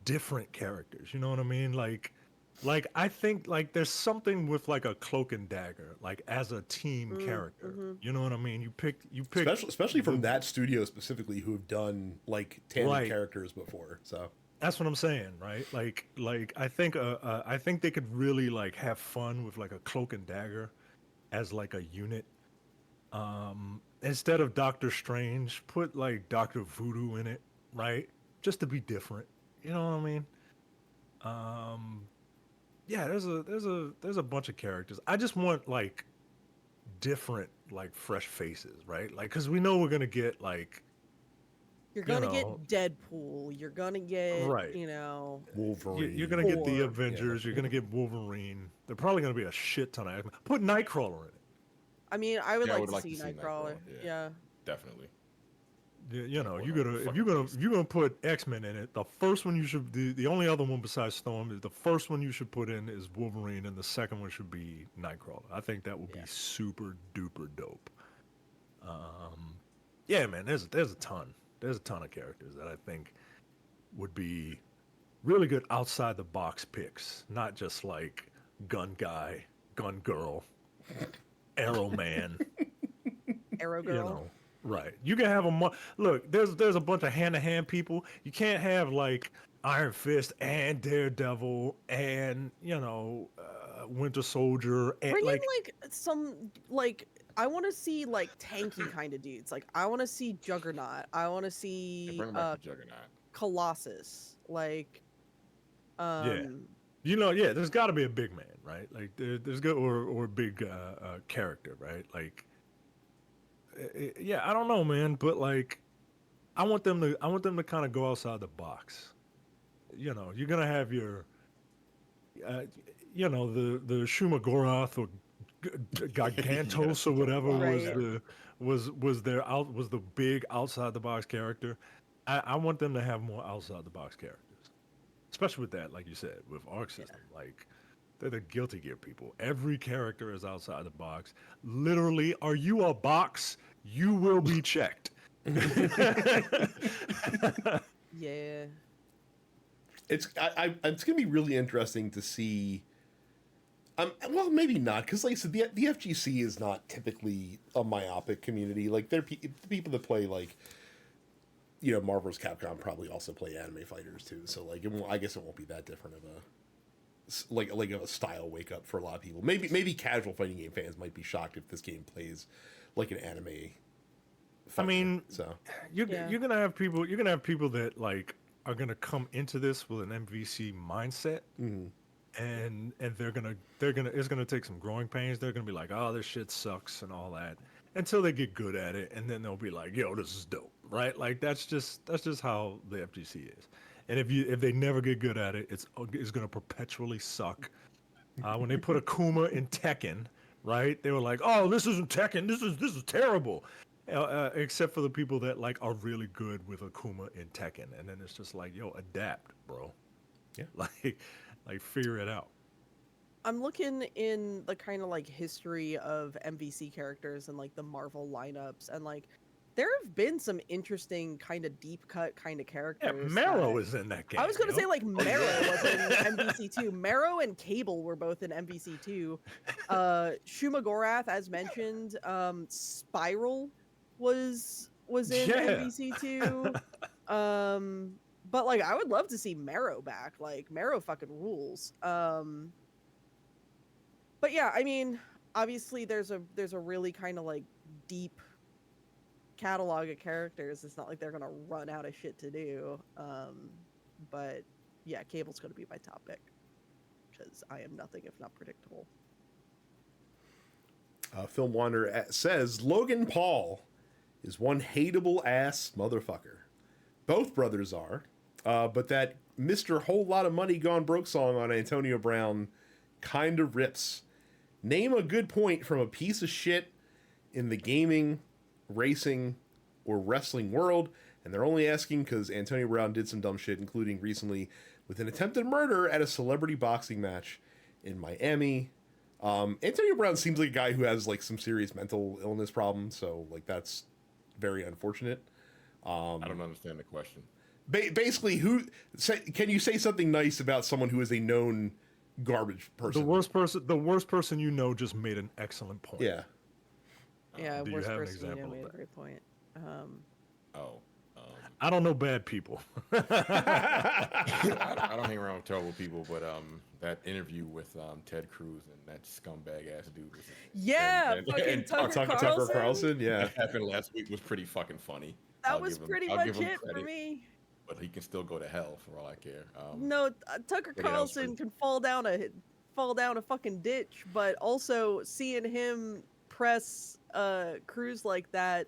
different characters. You know what I mean? Like I think like there's something with like a Cloak and Dagger, like as a team character. Mm-hmm. You know what I mean? You pick especially from that studio specifically, who have done like tandem characters before. So that's what I'm saying, right? Like I think they could really like have fun with like a Cloak and Dagger as like a unit. Instead of Doctor Strange, put like Doctor Voodoo in it, right? Just to be different. You know what I mean? Yeah, there's a bunch of characters. I just want like different, like fresh faces, right? Like, cause we know we're gonna get like. You're gonna get Deadpool. You're gonna get Wolverine. You're gonna get the Avengers. You're gonna get Wolverine. They're probably gonna be a shit ton of. Put Nightcrawler in it. I mean, I would like to see Nightcrawler. Yeah, definitely. Yeah, if you're gonna put X-Men in it, the first one you should the only other one besides Storm is the first one you should put in is Wolverine, and the second one should be Nightcrawler. I think that would be super duper dope. Yeah, man, there's a ton of characters that I think would be really good outside the box picks, not just like Gun Guy, Gun Girl, Arrow Man, Arrow Girl. Right. You can have look, there's a bunch of hand-to-hand people. You can't have like Iron Fist and Daredevil and Winter Soldier and bring in like some like I want to see like tanky kind of dudes. Like I want to see Juggernaut. I want to see Juggernaut. Colossus. Like there's got to be a big man, right? Like there's good or a big character, right? Like I don't know, man, but like I want them to kind of go outside the box. You're gonna have your the Shumagorath or Gigantos or whatever was the big outside the box character. I want them to have more outside the box characters, especially with that, like you said, with Arc System. Like they're the Guilty Gear people. Every character is outside the box. Literally, are you a box? You will be checked. Yeah. It's gonna be really interesting to see. Well, maybe not, because like I said, the FGC is not typically a myopic community. Like they're the people that play like, you know, Marvel vs. Capcom probably also play anime fighters too. So like, I guess it won't be that different of a style wake up for a lot of people. Maybe casual fighting game fans might be shocked if this game plays like an anime fighter. I mean, so you're gonna have people that like are gonna come into this with an MVC mindset, and they're gonna it's gonna take some growing pains. They're gonna be like, oh, this shit sucks and all that, until they get good at it, and then they'll be like, yo, this is dope, right? Like that's just how the FGC is. And if they never get good at it, it's gonna perpetually suck. When they put Akuma in Tekken, right? They were like, "Oh, this isn't Tekken. This is terrible." Except for the people that like are really good with Akuma in Tekken, and then it's just like, "Yo, adapt, bro." Yeah. Like figure it out. I'm looking in the kind of like history of MVC characters and like the Marvel lineups, and like there have been some interesting kind of deep cut kind of Yeah, characters. Marrow is in that game. I was gonna yo. say like Marrow was in MVC 2. Marrow and Cable were both in MVC 2. Shuma Gorath, as mentioned, Spiral was in MVC 2. But like I would love to see Marrow back. Like Marrow fucking rules. But yeah, I mean, obviously there's a really kind of like deep catalog of characters. It's not like they're gonna run out of shit to do. But yeah, Cable's gonna be my top pick because I am nothing if not predictable. Film Wander says Logan Paul is one hateable ass motherfucker. Both brothers are, but that Mr. Whole Lot of Money Gone Broke song on Antonio Brown kind of rips. Name a good point from a piece of shit in the gaming, racing, or wrestling world, and they're only asking because Antonio Brown did some dumb shit, including recently with an attempted murder at a celebrity boxing match in Miami. Antonio Brown seems like a guy who has like some serious mental illness problems, so like that's very unfortunate. I don't understand the question. Basically, can you say something nice about someone who is a known garbage person? The worst person you know just made an excellent point. Yeah. Yeah, Do you worst have an person you know example of made a that? great point. I don't know bad people. I don't hang around with terrible people, but that interview with Ted Cruz and that scumbag ass dude. Yeah, fucking Tucker Carlson. Yeah. That happened last week was pretty fucking funny. That was pretty much it for me. But he can still go to hell for all I care. No, Tucker what else Carlson was- can fall down a fucking ditch, but also seeing him press Cruz like that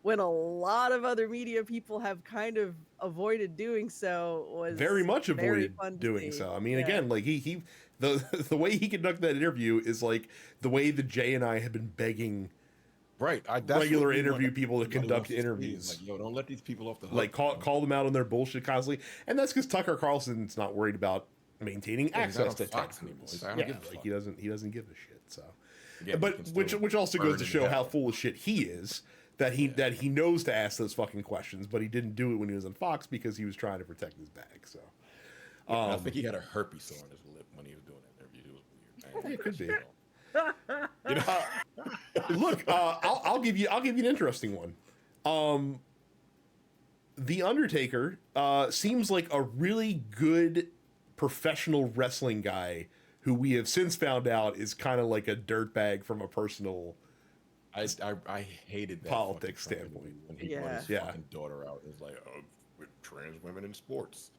when a lot of other media people have kind of avoided doing so was Very much very avoided fun to doing see. so. I mean, Yeah. again, like the way he conducted that interview is like the way that Jay and I have been begging Right. regular interview people to conduct interviews. Like, yo, don't let these people off the hook. Like call them out on their bullshit constantly, and that's because Tucker Carlson's not worried about maintaining Yeah, he's access not to on tech Fox anymore. crews. He's like, I don't Yeah, give a like fuck. he doesn't give a shit. So, Yeah, he but can which still also burn goes to in show how hell. full of shit he is. That he knows to ask those fucking questions, but he didn't do it when he was on Fox because he was trying to protect his bag. So, I think he had a herpes sore on his lip when he was doing that interview. It was weird. It could be. You know, look, I'll give you an interesting one. The Undertaker seems like a really good professional wrestling guy who we have since found out is kind of like a dirtbag from a personal I hated that politics fucking Trump standpoint. interview when he brought his Yeah. fucking daughter out. It was like, with trans women in sports.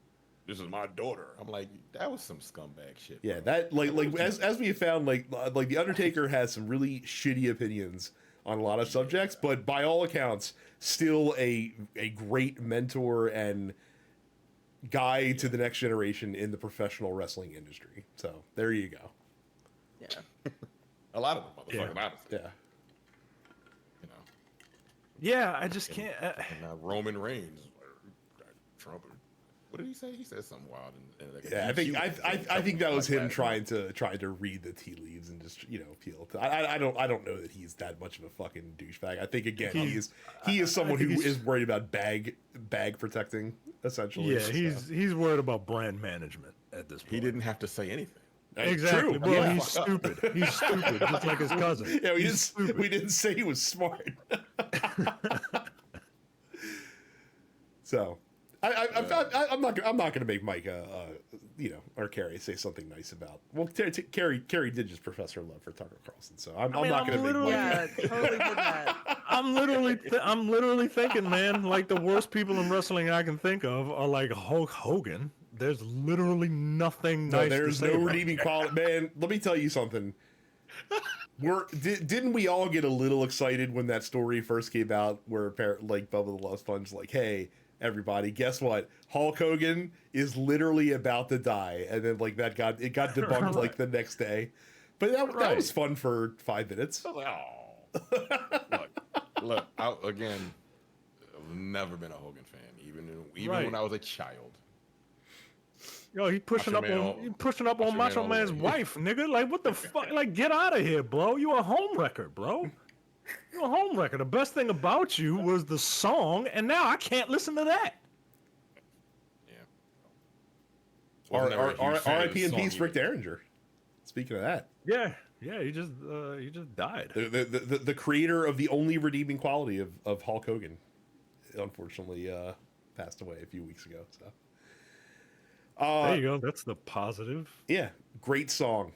This is my daughter. I'm like, that was some scumbag shit. Yeah, bro. that like as we have found, like the Undertaker has some really shitty opinions on a lot of subjects, but by all accounts, still a great mentor and guide to the next generation in the professional wrestling industry. So there you go. Yeah. A lot of them, motherfucking Yeah. honestly. Yeah. You know, Yeah, I just can't. and Roman Reigns, or Trump. What did he say? He said something wild. Yeah, I think that was him trying to read the tea leaves and just appeal to. I don't know that he's that much of a fucking douchebag. I think again he is someone who is worried about bag protecting essentially. Yeah, he's worried about brand management at this point. He didn't have to say anything. Exactly. True. Well, Yeah. he's stupid. He's stupid, just like his cousin. Yeah, He's stupid. we didn't say he was smart. So I'm not gonna make Mike or Carrie say something nice about. Well, Carrie did just profess her love for Tucker Carlson, so I'm not gonna make Mike. Yeah, totally did that. I'm literally thinking, man, like the worst people in wrestling I can think of are like Hulk Hogan. There's literally nothing nice. There's to say no about redeeming quality. Man, let me tell you something. Didn't we all get a little excited when that story first came out, where like Bubba the Love Sponge, like, hey, everybody, guess what? Hulk Hogan is literally about to die, and then like it got debunked like the next day. But that was fun for 5 minutes. I was like, oh, look. Again, I've never been a Hogan fan, even when I was a child. Yo, he pushing up on Macho Man's wife, nigga. Like, what the fuck? Like, get out of here, bro. You a home wrecker, bro. You a home wrecker. The best thing about you was the song, and now I can't listen to that. Yeah. R.I.P. in peace, Rick Derringer. Speaking of that, Yeah, he just died. the creator of the only redeeming quality of Hulk Hogan, unfortunately, passed away a few weeks ago. So. There you go. That's the positive. Yeah, great song.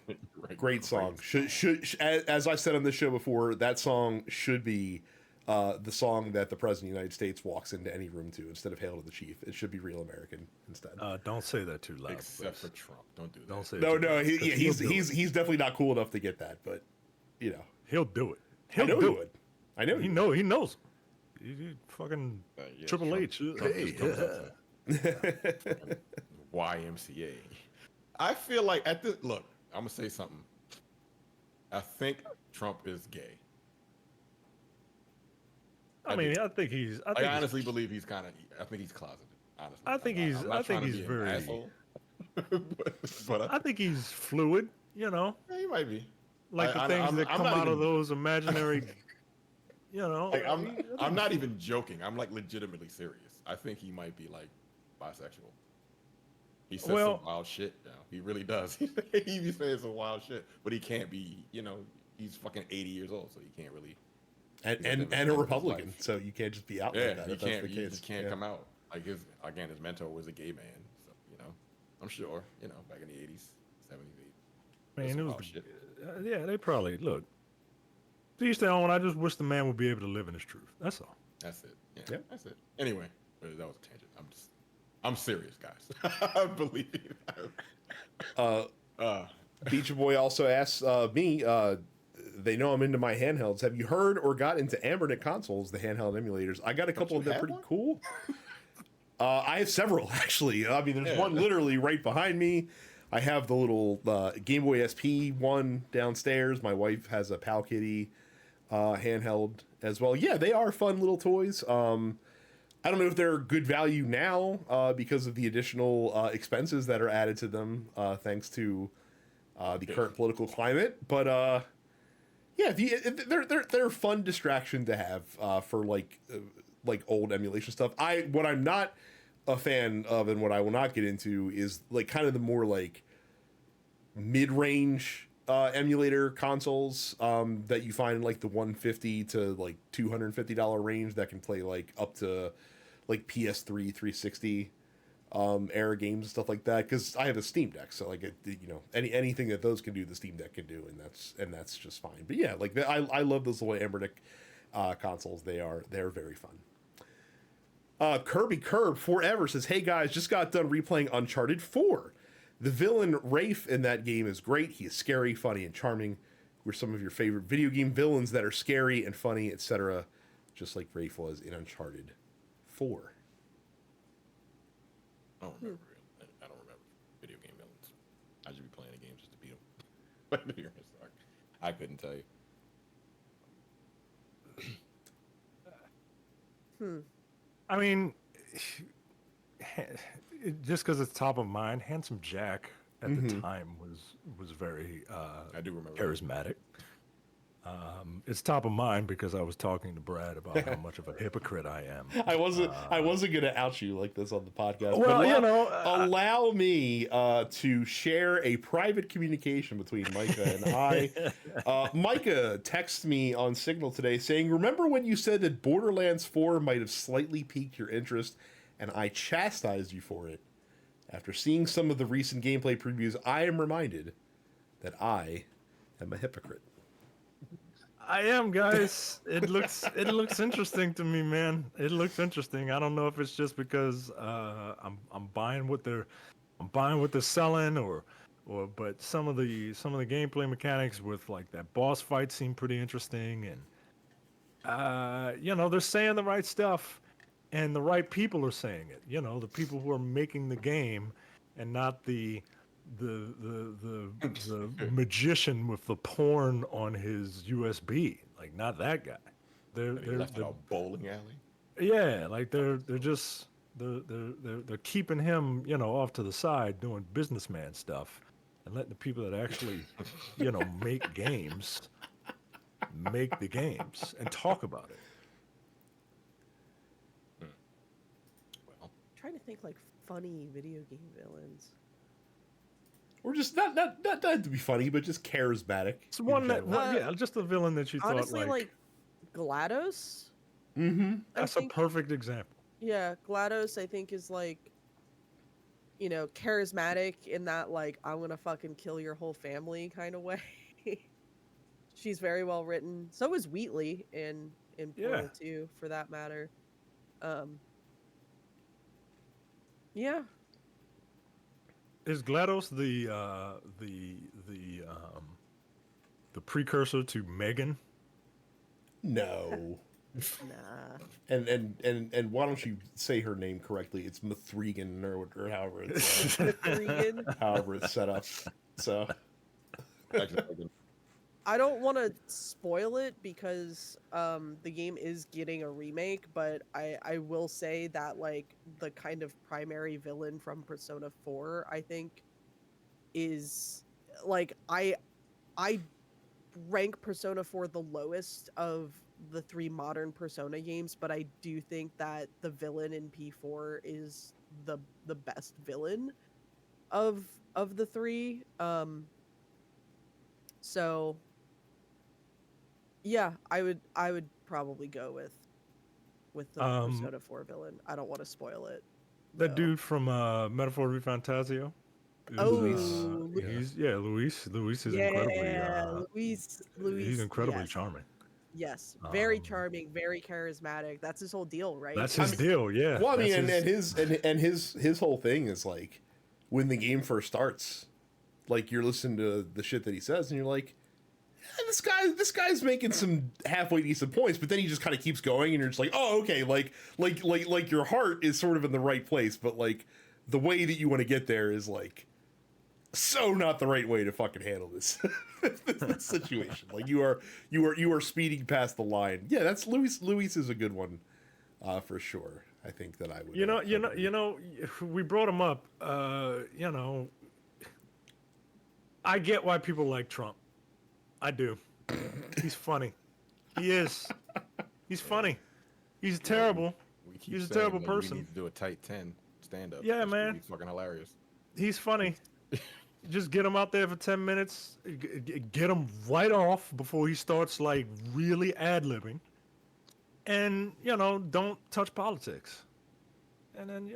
Great song. Should as I said on this show before, that song should be the song that the President of the United States walks into any room to instead of "Hail to the Chief." It should be "Real American" instead. Don't say that too loud. Except for Trump. Don't do that. Don't say No. He's definitely not cool enough to get that, but he'll do it. I know he would. I know he knows. He fucking Triple H. YMCA. I feel like look, I'm gonna say something. I think Trump is gay. I think he's. I honestly believe he's kind of. I think he's closeted. Honestly, I think he's very. Asshole, I think he's fluid. Yeah, he might be. Like the things that come out of those imaginary. Like, I'm not even joking. I'm like legitimately serious. I think he might be like bisexual. He says some wild shit now. He really does. He be saying some wild shit, but he can't be. He's fucking 80 years old, so he can't really. And a Republican, so you can't just be out like that. He just can't come out. Like his mentor was a gay man, so I'm sure back in the 80s, 70s, 80s. Man, it was shit. Yeah, they probably look. To each their own. I just wish the man would be able to live in his truth. That's all. That's it. Yeah, that's it. Anyway, that was a tangent. I'm serious, guys. I believe you. Beach Boy also asks me. They know I'm into my handhelds. Have you heard or got into Ambernet consoles, the handheld emulators? I got a couple of them pretty cool. I have several, actually. I mean, there's one literally right behind me. I have the little Game Boy SP one downstairs. My wife has a Pal Kitty handheld as well. Yeah, they are fun little toys. I don't know if they're good value now because of the additional expenses that are added to them thanks to the current political climate. But yeah, they're a fun distraction to have for like old emulation stuff. What I'm not a fan of and what I will not get into is like kind of the more like mid-range emulator consoles that you find in like the $150 to like $250 range that can play like up to like PS3 360 era games and stuff like that, because I have a Steam Deck, so like anything that those can do, the Steam Deck can do, and that's just fine. But yeah, like I love those little Ambernet consoles. They're very fun. Kirby Curb Forever says, "Hey guys, just got done replaying Uncharted 4. The villain Rafe in that game is great. He is scary, funny, and charming. Who are some of your favorite video game villains that are scary and funny, etc., just like Rafe was in Uncharted 4?" I don't remember. I don't remember video game villains. I should be playing the game just to beat them. I couldn't tell you. I mean, just because it's top of mind, Handsome Jack at the time was very I do remember charismatic. It's top of mind because I was talking to Brad about how much of a hypocrite I am. I wasn't gonna out you like this on the podcast. Well, but allow me to share a private communication between Micah and I. Micah texted me on Signal today saying, "Remember when you said that Borderlands 4 might have slightly piqued your interest and I chastised you for it. After seeing some of the recent gameplay previews, I am reminded that I am a hypocrite. I am, guys. It looks interesting to me, man. It looks interesting. I don't know if it's just because I'm buying what they're selling, or but some of the gameplay mechanics with like that boss fight seem pretty interesting, and they're saying the right stuff, and the right people are saying it. The people who are making the game, and not the magician with the porn on his USB. Like, not that guy. They're left it a bowling alley. Yeah, like they're keeping him, off to the side doing businessman stuff, and letting the people that actually, make games make the games and talk about it. Well, trying to think like funny video game villains. Or just not to be funny, but just charismatic. It's one that, just a villain that you honestly, thought like GLaDOS. Mm-hmm. That's a perfect example. Yeah, GLaDOS, I think, is like, charismatic in that, like, I'm gonna fucking kill your whole family kind of way. She's very well written. So is Wheatley in Portal 2, for that matter. Yeah. Is GLaDOS the precursor to Megan? No. Nah. And why don't you say her name correctly? It's Mithrigan or however it's however it's set up. So I don't want to spoil it because the game is getting a remake, but I will say that like the kind of primary villain from Persona 4, I think, is like I rank Persona 4 the lowest of the 3 modern Persona games, but I do think that the villain in P4 is the best villain of the 3. So yeah, I would probably go with the Persona 4 villain. I don't want to spoil it. That dude from Metaphor Refantasio. Luis is incredibly. Luis. He's incredibly yes. charming. Yes, very charming, very charismatic. That's his whole deal, right? That's his deal, yeah. Well, I mean, his whole thing is like, when the game first starts, like you're listening to the shit that he says, and you're like, this guy's making some halfway decent points, but then he just kind of keeps going, and you're just like, oh, okay, like your heart is sort of in the right place, but like the way that you want to get there is like so not the right way to fucking handle this, this situation. Like you are speeding past the line. Yeah, that's Luis is a good one, for sure. I think that I would. We brought him up. I get why people like Trump. I do. He's funny. He is. He's funny. He's terrible. He's a terrible person. We need to do a tight 10 stand up. Yeah, man. He's fucking hilarious. He's funny. Just get him out there for 10 minutes. Get him right off before he starts like really ad-libbing. And, don't touch politics. And then,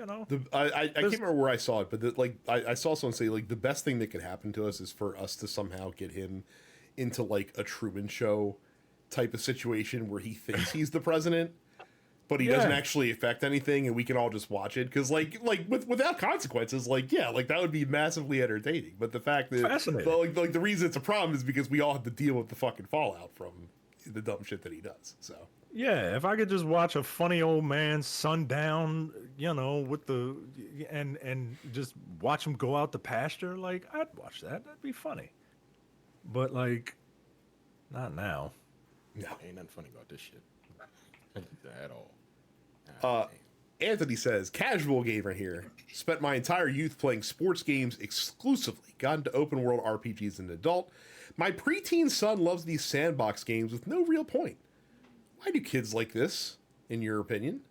I can't remember where I saw it, but I saw someone say like the best thing that could happen to us is for us to somehow get him into like a Truman Show type of situation where he thinks he's the president, but he doesn't actually affect anything, and we can all just watch it because like without consequences, like that would be massively entertaining. But the fact that like the reason it's a problem is because we all have to deal with the fucking fallout from the dumb shit that he does. So yeah, if I could just watch a funny old man sundown, with the and just watch him go out to pasture, like I'd watch that. That'd be funny. But like, not now. No, ain't nothing funny about this shit at all. Anthony says, casual gamer here. Spent my entire youth playing sports games exclusively. Got into open world RPGs as an adult. My preteen son loves these sandbox games with no real point. Why do kids like this, in your opinion?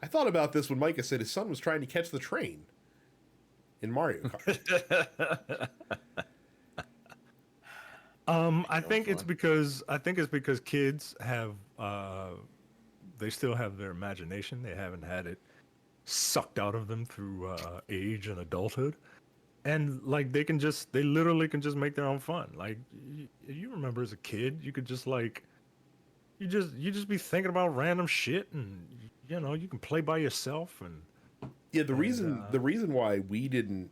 I thought about this when Micah said his son was trying to catch the train in Mario Kart. I think it's because kids have they still have their imagination. They haven't had it sucked out of them through age and adulthood. And like they literally can just make their own fun. Like you remember as a kid, you could just like you just be thinking about random shit, and you know you can play by yourself. And Yeah, the reason why we didn't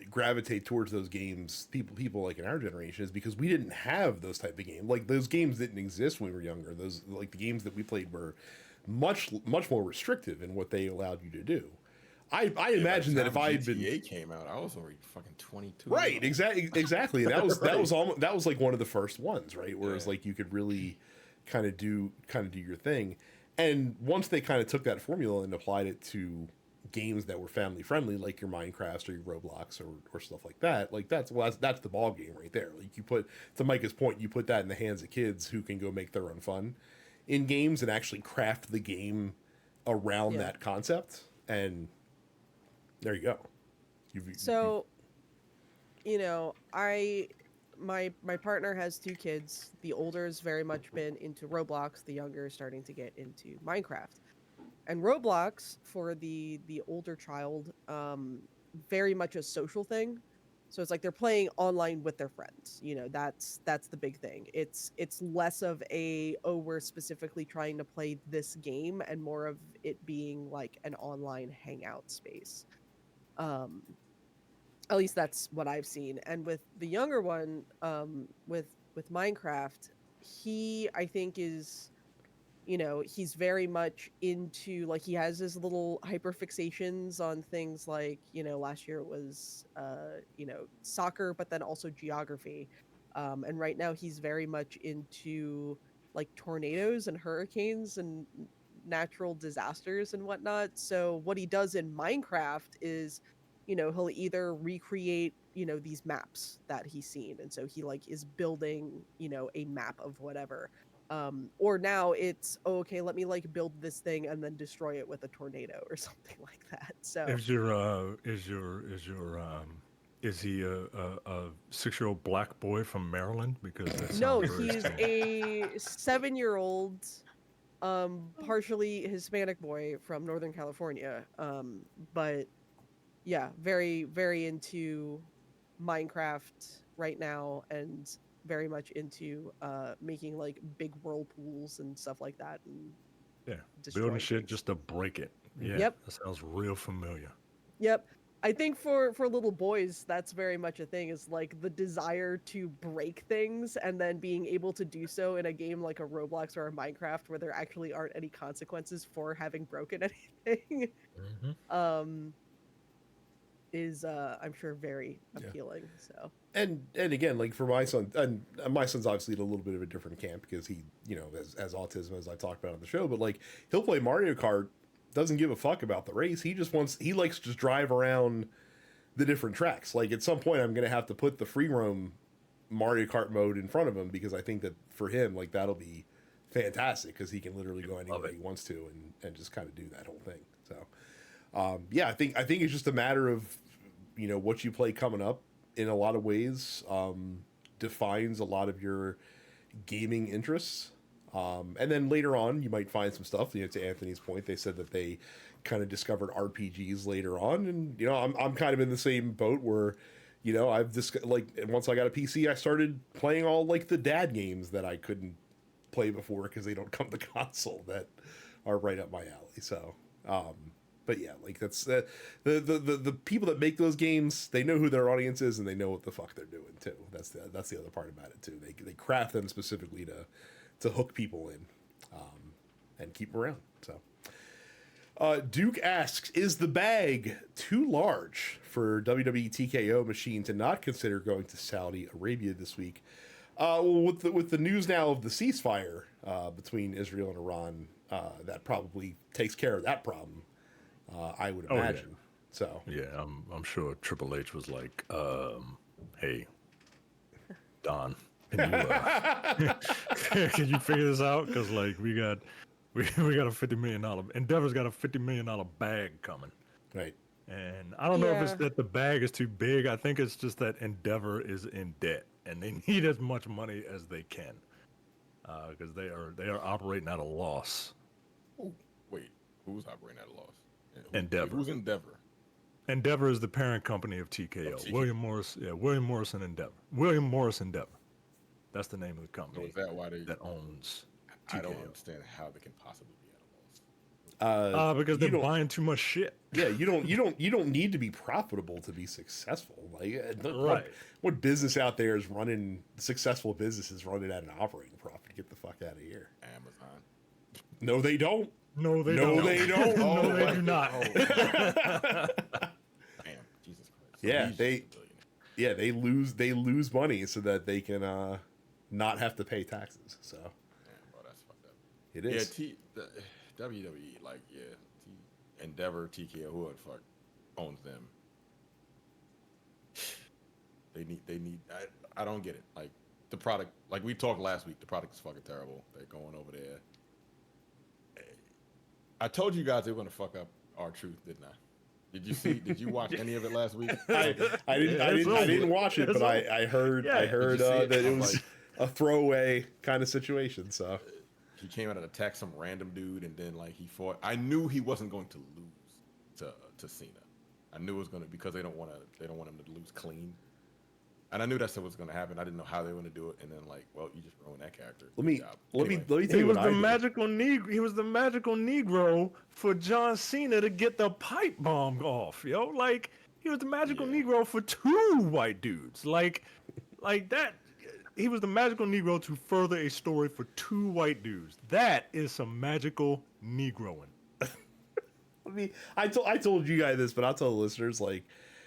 gravitate towards those games, people like in our generation, is because we didn't have those type of games. Like those games didn't exist when we were younger. Those like the games that we played were much more restrictive in what they allowed you to do. I imagine that if I had been GTA came out, I was already fucking 22. right, exactly. That was that was almost that was like one of the first ones, right? Where it's like you could really kind of do your thing. And once they kind of took that formula and applied it to games that were family friendly, like your Minecraft or your Roblox or stuff like that, like that's the ball game right there. Like you put, to Micah's point, you put that in the hands of kids who can go make their own fun in games and actually craft the game around that concept, and there you go. So, you know, my partner has 2 kids. The older has very much been into Roblox. The younger is starting to get into Minecraft. And Roblox for the older child, very much a social thing. So it's like they're playing online with their friends. You know, that's the big thing. It's less of a, oh, we're specifically trying to play this game, and more of it being like an online hangout space. At least that's what I've seen. And with the younger one, with Minecraft, he, I think, is, you know, he's very much into, like, he has his little hyperfixations on things like, you know, last year it was you know, soccer, but then also geography. And right now he's very much into like tornadoes and hurricanes and natural disasters and whatnot. So what he does in Minecraft is, you know, he'll either recreate, you know, these maps that he's seen, and so he like is building, you know, a map of whatever. Or now it's, oh, okay, let me like build this thing and then destroy it with a tornado or something like that. So is he a 6-year-old black boy from Maryland? Because that no, sounds very he's strange. a 7-year-old, partially Hispanic boy from Northern California. But yeah, very, very into Minecraft right now, and very much into making like big whirlpools and stuff like that, and Yeah, building destroying shit things. just to break it. Yeah, Yep. that sounds real familiar. Yep. I think for little boys, that's very much a thing, is like the desire to break things, and then being able to do so in a game like a Roblox or a Minecraft where there actually aren't any consequences for having broken anything. um is I'm sure very appealing. So and again, like for my son, and my son's obviously in a little bit of a different camp because he, you know, has autism, as I talked about on the show, but like he'll play Mario Kart, doesn't give a fuck about the race. He likes to just drive around the different tracks. Like at some point I'm gonna have to put the free roam Mario Kart mode in front of him, because I think that for him, like that'll be fantastic, because he can literally go anywhere he wants to and just kind of do that whole thing. So yeah, I think it's just a matter of, you know, what you play coming up in a lot of ways defines a lot of your gaming interests. And then later on, you might find some stuff. You know, to Anthony's point, they said that they kind of discovered RPGs later on, and you know, I'm kind of in the same boat where, you know, I've just like once I got a PC, I started playing all like the dad games that I couldn't play before because they don't come to console, that are right up my alley. So. But yeah, like that's the people that make those games, they know who their audience is and they know what the fuck they're doing too. That's the other part about it too. They craft them specifically to hook people in, and keep them around. So Duke asks, is the bag too large for WWE TKO Machine to not consider going to Saudi Arabia this week? With the news now of the ceasefire between Israel and Iran, that probably takes care of that problem. I would imagine. Yeah. So yeah, I'm sure Triple H was like, hey, Don, can you can you figure this out? Because like we got a $50 million, Endeavor's got a $50 million bag coming. right. And I don't know if it's that the bag is too big. I think it's just that Endeavor is in debt and they need as much money as they can, because they are operating at a loss. Wait, who's operating at a loss? Endeavor. Who's Endeavor? Endeavor is the parent company of TKO. Of TKO. William Morris. Yeah, William Morris and Endeavor. William Morris Endeavor. That's the name of the So company is that why they? that owns TKO. I don't understand how they can possibly be at a loss. Because you they're don't- buying too much shit. Yeah, you don't need to be profitable to be successful. Like, Right. what business out there is running successful businesses running at an operating profit? Get the fuck out of here. Amazon. No, they don't. No, they No, don't. they don't. No, they do not. Damn, Jesus Christ. So Yeah, he's they- just a billionaire. Yeah, they lose money so that they can not have to pay taxes. So Damn, bro, that's fucked up. it is. The WWE, like, Endeavor, TKO, who the fuck owns them? They need. I don't get it. Like, the product, like we talked last week, the product is fucking terrible. They're going over there. I told you guys they were gonna fuck up R-Truth, didn't I? Did you watch any of it last week? I didn't watch it, but I heard Yeah. that Did you see it? it I'm was like- a throwaway kind of situation. So He came out and attacked some random dude, and then like he fought. I knew he wasn't going to lose to Cena. I knew it was gonna because they don't want him to lose clean. And I knew that's what was gonna happen. I didn't know how they were gonna do it, and then like, well, you just ruined that character. let me Good job. let Anyway, me tell He you was what the I did. magical Negro. He was the magical Negro for John Cena to get the pipe bomb off. Yo, like he was the magical Yeah. Negro for two white dudes. Like that. He was the magical Negro to further a story for two white dudes. That is some magical Negroing. I mean, I told you guys this, but I'll tell the listeners, like,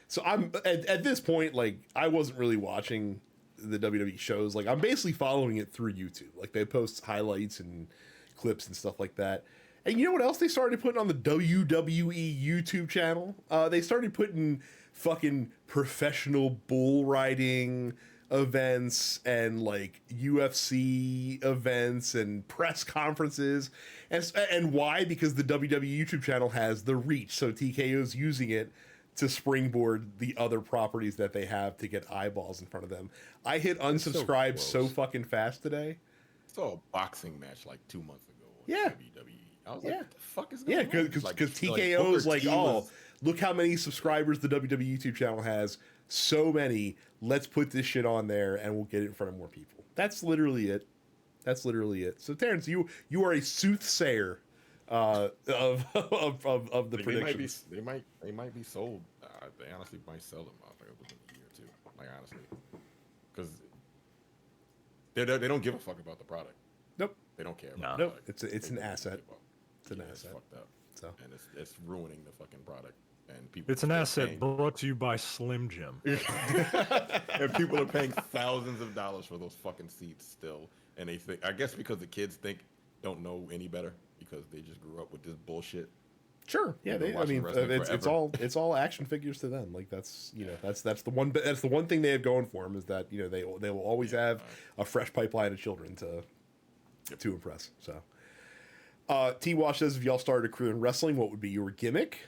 so I'm at this point, like, I wasn't really watching the WWE shows. Like, I'm basically following it through YouTube. Like, they post highlights and clips and stuff like that. And you know what else they started putting on the WWE YouTube channel? They started putting fucking professional bull riding events and like UFC events and press conferences, and why? Because the WWE YouTube channel has the reach, so TKO's using it to springboard the other properties that they have to get eyeballs in front of them. I hit unsubscribe so gross. fucking fast today. I saw a boxing match like 2 months ago. On Yeah. WWE. I was Yeah. like, what the fuck is going Yeah, on? because Like, TKO's Booker like, T oh, was- look how many subscribers the WWE YouTube channel has. So many. Let's put this shit on there, and we'll get it in front of more people. That's literally it. That's literally it. So, Terrence, you are a soothsayer of the predictions. They might be sold. They honestly might sell them within a year or two. Like honestly, because they don't give a fuck about the product. Nope. They don't care. Nah. About the Nope. product. It's an They don't asset. give a fuck. It's an Yeah, asset. fucked up, So and it's ruining the fucking product. And people. It's an are asset paying- brought to you by Slim Jim. and people are paying thousands of dollars for those fucking seats still, and they think. I guess because the kids don't know any better because they just grew up with this bullshit. sure, yeah. They've been watching wrestling It's forever. it's all action figures to them. Like that's that's the one thing they have going for them is that they will always have a fresh pipeline of children to impress. So, T Wash says, if y'all started a career in wrestling, what would be your gimmick?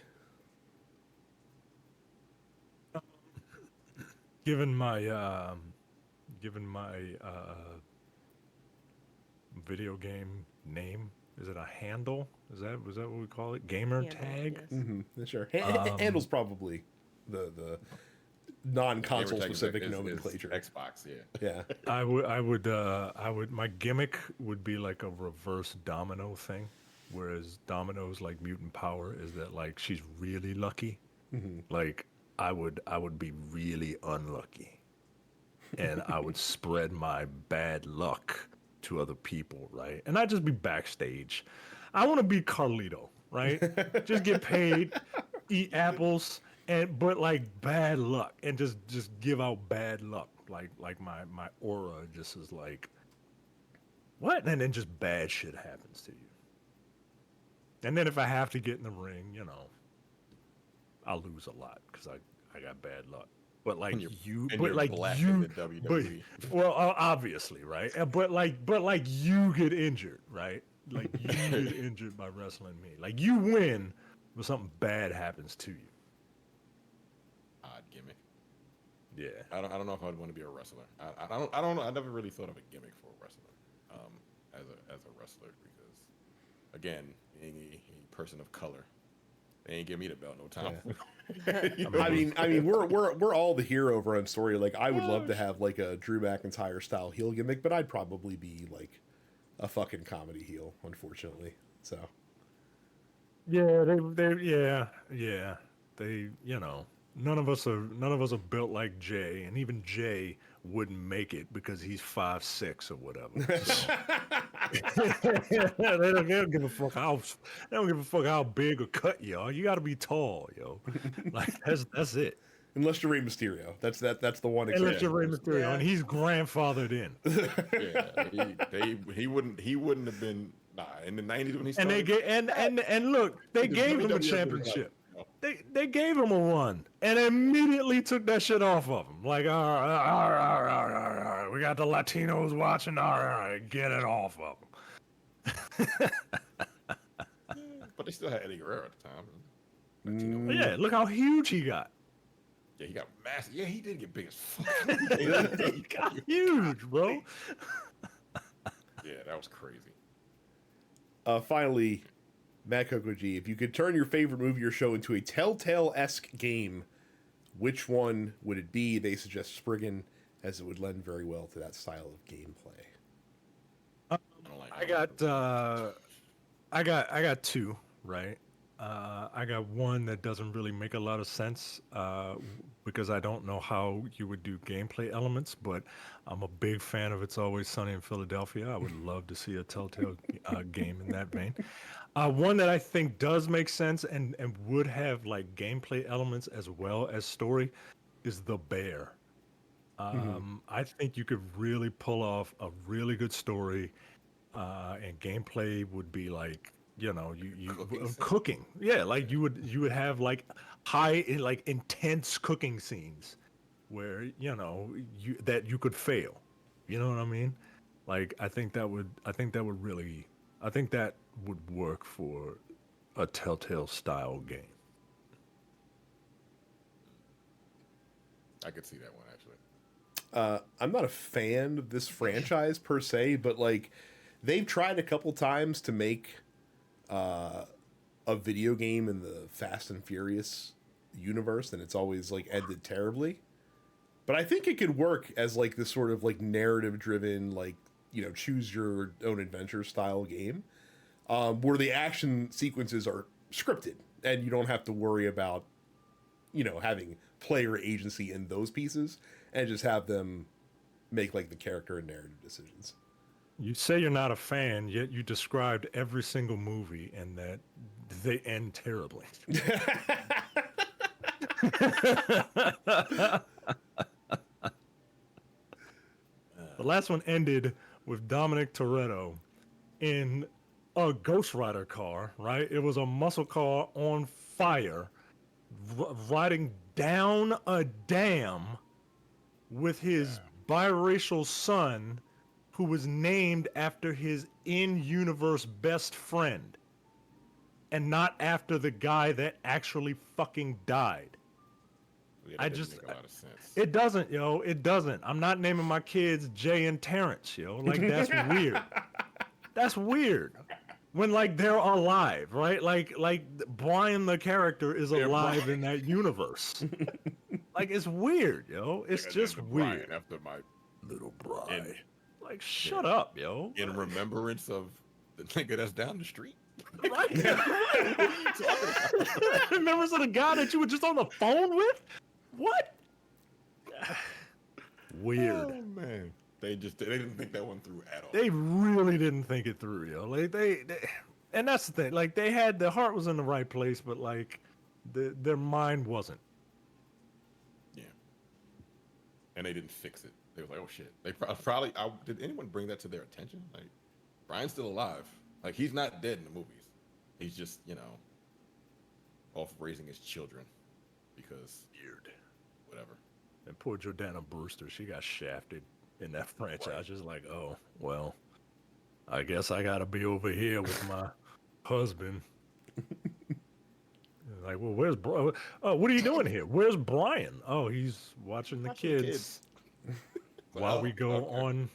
Given my video game name, is it a handle? Was that what we call it? Gamer Handle, tag? yes. Mm-hmm. Sure, handle's probably the non-console Gamer tag specific is nomenclature. Xbox, yeah. Yeah. I would. My gimmick would be like a reverse domino thing, whereas dominoes like mutant power is that like she's really lucky. Like I would be really unlucky, and I would spread my bad luck to other people, right? And I'd just be backstage. I want to be Carlito, right? Just get paid, eat apples, but like bad luck, and just give out bad luck. Like my aura just is like, what? And then just bad shit happens to you. And then if I have to get in the ring, I'll lose a lot because I got bad luck. But like And you're- you, and but you're like black you, in the WWE. well, obviously, right? But like you get injured, right? Like you get injured by wrestling me. Like you win, but something bad happens to you. Odd gimmick. Yeah. I don't know if I'd want to be a wrestler. I don't know. I never really thought of a gimmick for a wrestler, as a wrestler because, again, being a person of color, They ain't give me the belt no time. I mean, we're all the hero of our own story. Like, I would love to have like a Drew McIntyre style heel gimmick, but I'd probably be like a fucking comedy heel, unfortunately. So Yeah, they, you know, none of us are built like Jay, and even Jay wouldn't make it because he's 5'6" or whatever. So. they don't give a fuck how big or cut you are. You got to be tall, yo. Like that's it. unless you're Rey Mysterio, that's the one Unless exception. you're Rey Mysterio, and he's grandfathered in. He wouldn't have been in the 90s when he And started. they gave and look, they gave him a championship. They gave him a run and immediately took that shit off of him. Like, all right, we got the Latinos watching. All right, get it off of them. But they still had Eddie Guerrero at the time. Yeah, look how huge he got. Yeah, he got massive. Yeah, he did get big as fuck. He got huge, bro. Yeah, that was crazy. Finally, Matt Coco G, if you could turn your favorite movie or show into a Telltale-esque game, which one would it be? They suggest Spriggan, as it would lend very well to that style of gameplay. I got two, right? I got one that doesn't really make a lot of sense because I don't know how you would do gameplay elements, but I'm a big fan of It's Always Sunny in Philadelphia. I would love to see a Telltale game in that vein. One that I think does make sense and would have like gameplay elements as well as story is The Bear. I think you could really pull off a really good story, and gameplay would be like, you know, cooking. Yeah, like you would have like like intense cooking scenes where, you know, you could fail. You know what I mean? Like I think that would work for a Telltale style game. I could see that one actually. I'm not a fan of this franchise per se, but like they've tried a couple times to make a video game in the Fast and Furious universe, and it's always like ended terribly. But I think it could work as like this sort of like narrative driven, like, you know, choose your own adventure style game, where the action sequences are scripted and you don't have to worry about, you know, having player agency in those pieces, and just have them make like the character and narrative decisions. You say you're not a fan, yet you described every single movie and that they end terribly. The last one ended with Dominic Toretto in a Ghost Rider car, right? It was a muscle car on fire, riding down a dam with his biracial son, who was named after his in-universe best friend and not after the guy that actually fucking died. Yeah, that doesn't make a lot of sense. It doesn't, yo. It doesn't. I'm not naming my kids Jay and Terrence, yo. Like, that's weird. That's weird. When, like, they're alive, right? Like Brian the character is alive in that universe. Like, it's weird, yo. It's just weird. Brian after my little Brian. Like, shut up, yo. In remembrance of the nigga that's down the street. Right. Remembrance of the guy that you were just on the phone with? What? Weird. Oh, man. They didn't think that one through at all. They really didn't think it through, yo. Like they and that's the thing. Like they had their heart was in the right place, but like their mind wasn't. Yeah. And they didn't fix it. They was like, oh shit. They probably. Did anyone bring that to their attention? Like, Brian's still alive. Like, he's not dead in the movies. He's just, you know, off raising his children because Weird. Whatever. And poor Jordana Brewster, she got shafted in that franchise. Right. Just like, oh well, I guess I gotta be over here with my husband. Like, well, where's Brian? Oh, what are you doing here? Where's Brian? Oh, he's watching the kids. While we go on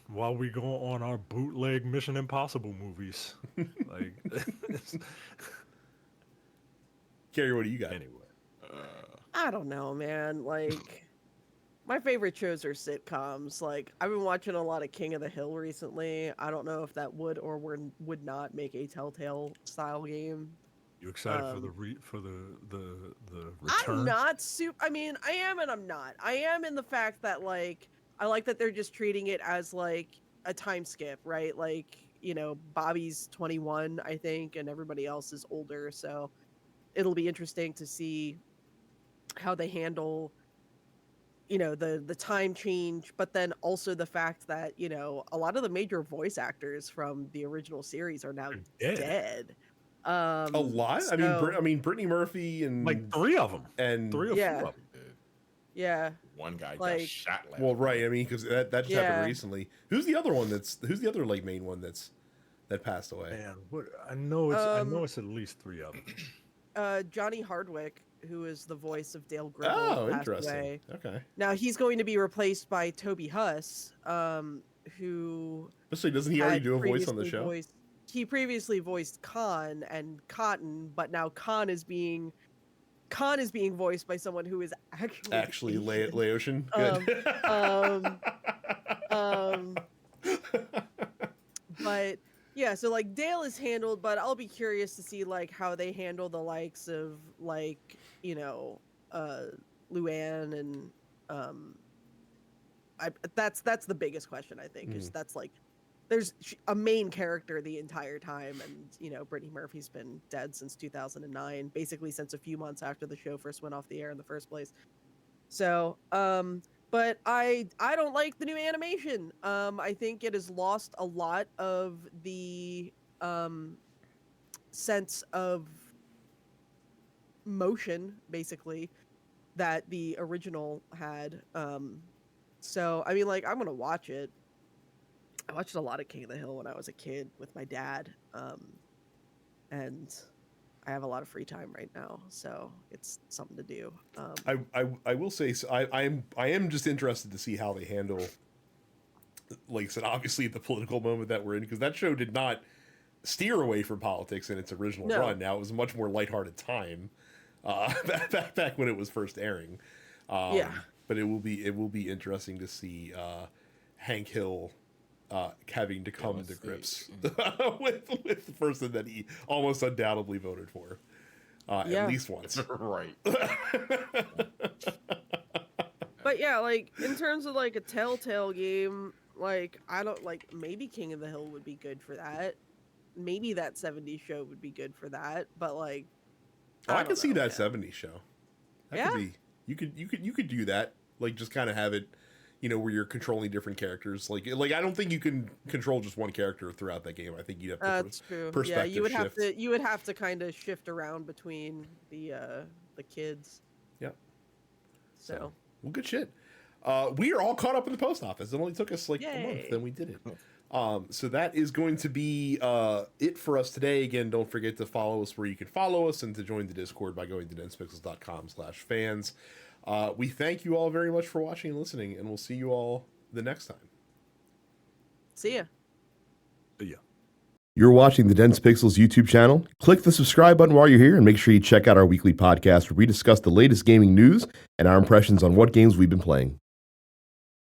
our bootleg Mission Impossible movies. Like Carrie, what do you got? Anyway, I don't know, man. Like, my favorite shows are sitcoms. Like, I've been watching a lot of King of the Hill recently. I don't know if that would or would not make a Telltale style game. you excited for the return? I'm not super. I mean, I am and I'm not. I am in the fact that like I like that they're just treating it as like a time skip, right? Like, you know, Bobby's 21, I think, and everybody else is older, so it'll be interesting to see how they handle, you know, the time change, but then also the fact that, you know, a lot of the major voice actors from the original series are now dead. A lot. So, I mean, Brittany Murphy and Like 3 of them, and 3 or 4 Yeah. of them. yeah. One guy got Like- shot last well, week. right. I mean, because that just Yeah. happened recently. Who's the other one? Who's the other like main one that passed away? Man, what I know it's at least 3 of them. Johnny Hardwick, who is the voice of Dale Gribble, Oh, passed interesting. away. Okay. Now he's going to be replaced by Toby Huss, who So doesn't he already had do a voice on the previously show? he previously voiced Khan and Cotton, but now Khan is being voiced by someone who is actually Asian. Laotian. Good. But yeah, so like Dale is handled, but I'll be curious to see like how they handle the likes of like, you know, Luann and that's the biggest question, I think, is that's like there's a main character the entire time, and you know, Brittany Murphy's been dead since 2009, basically since a few months after the show first went off the air in the first place. So, but I don't like the new animation. I think it has lost a lot of the sense of motion, basically, that the original had. So I mean, like, I'm gonna watch it. I watched a lot of King of the Hill when I was a kid with my dad, and I have a lot of free time right now, so it's something to do. I will say, so I am just interested to see how they handle, like I said, obviously the political moment that we're in, because that show did not steer away from politics in its original run. Now it was a much more lighthearted time back when it was first airing. But it will be interesting to see Hank Hill having to come to grips with the person that he almost undoubtedly voted for at least once. Right. But yeah, like in terms of like a Telltale game, like I don't like, maybe King of the Hill would be good for that. Maybe that 70s show would be good for that. But like, I can see that 70s show. That could Yeah. be, you could do that. Like just kind of have it, you know, where you're controlling different characters. Like I don't think you can control just one character throughout that game. I think you'd have to that's true. Yeah, perspective you would shift. have to kind of shift around between the kids. Yep. So Well, good shit. We are all caught up in the post office. It only took us like a month, Yay. then we did it. So that is going to be it for us today. Again, don't forget to follow us where you can follow us and to join the Discord by going to denspixels.com/fans. We thank you all very much for watching and listening, and we'll see you all the next time. see ya. Yeah. You're watching the Dense Pixels YouTube channel. Click the subscribe button while you're here, and make sure you check out our weekly podcast where we discuss the latest gaming news and our impressions on what games we've been playing.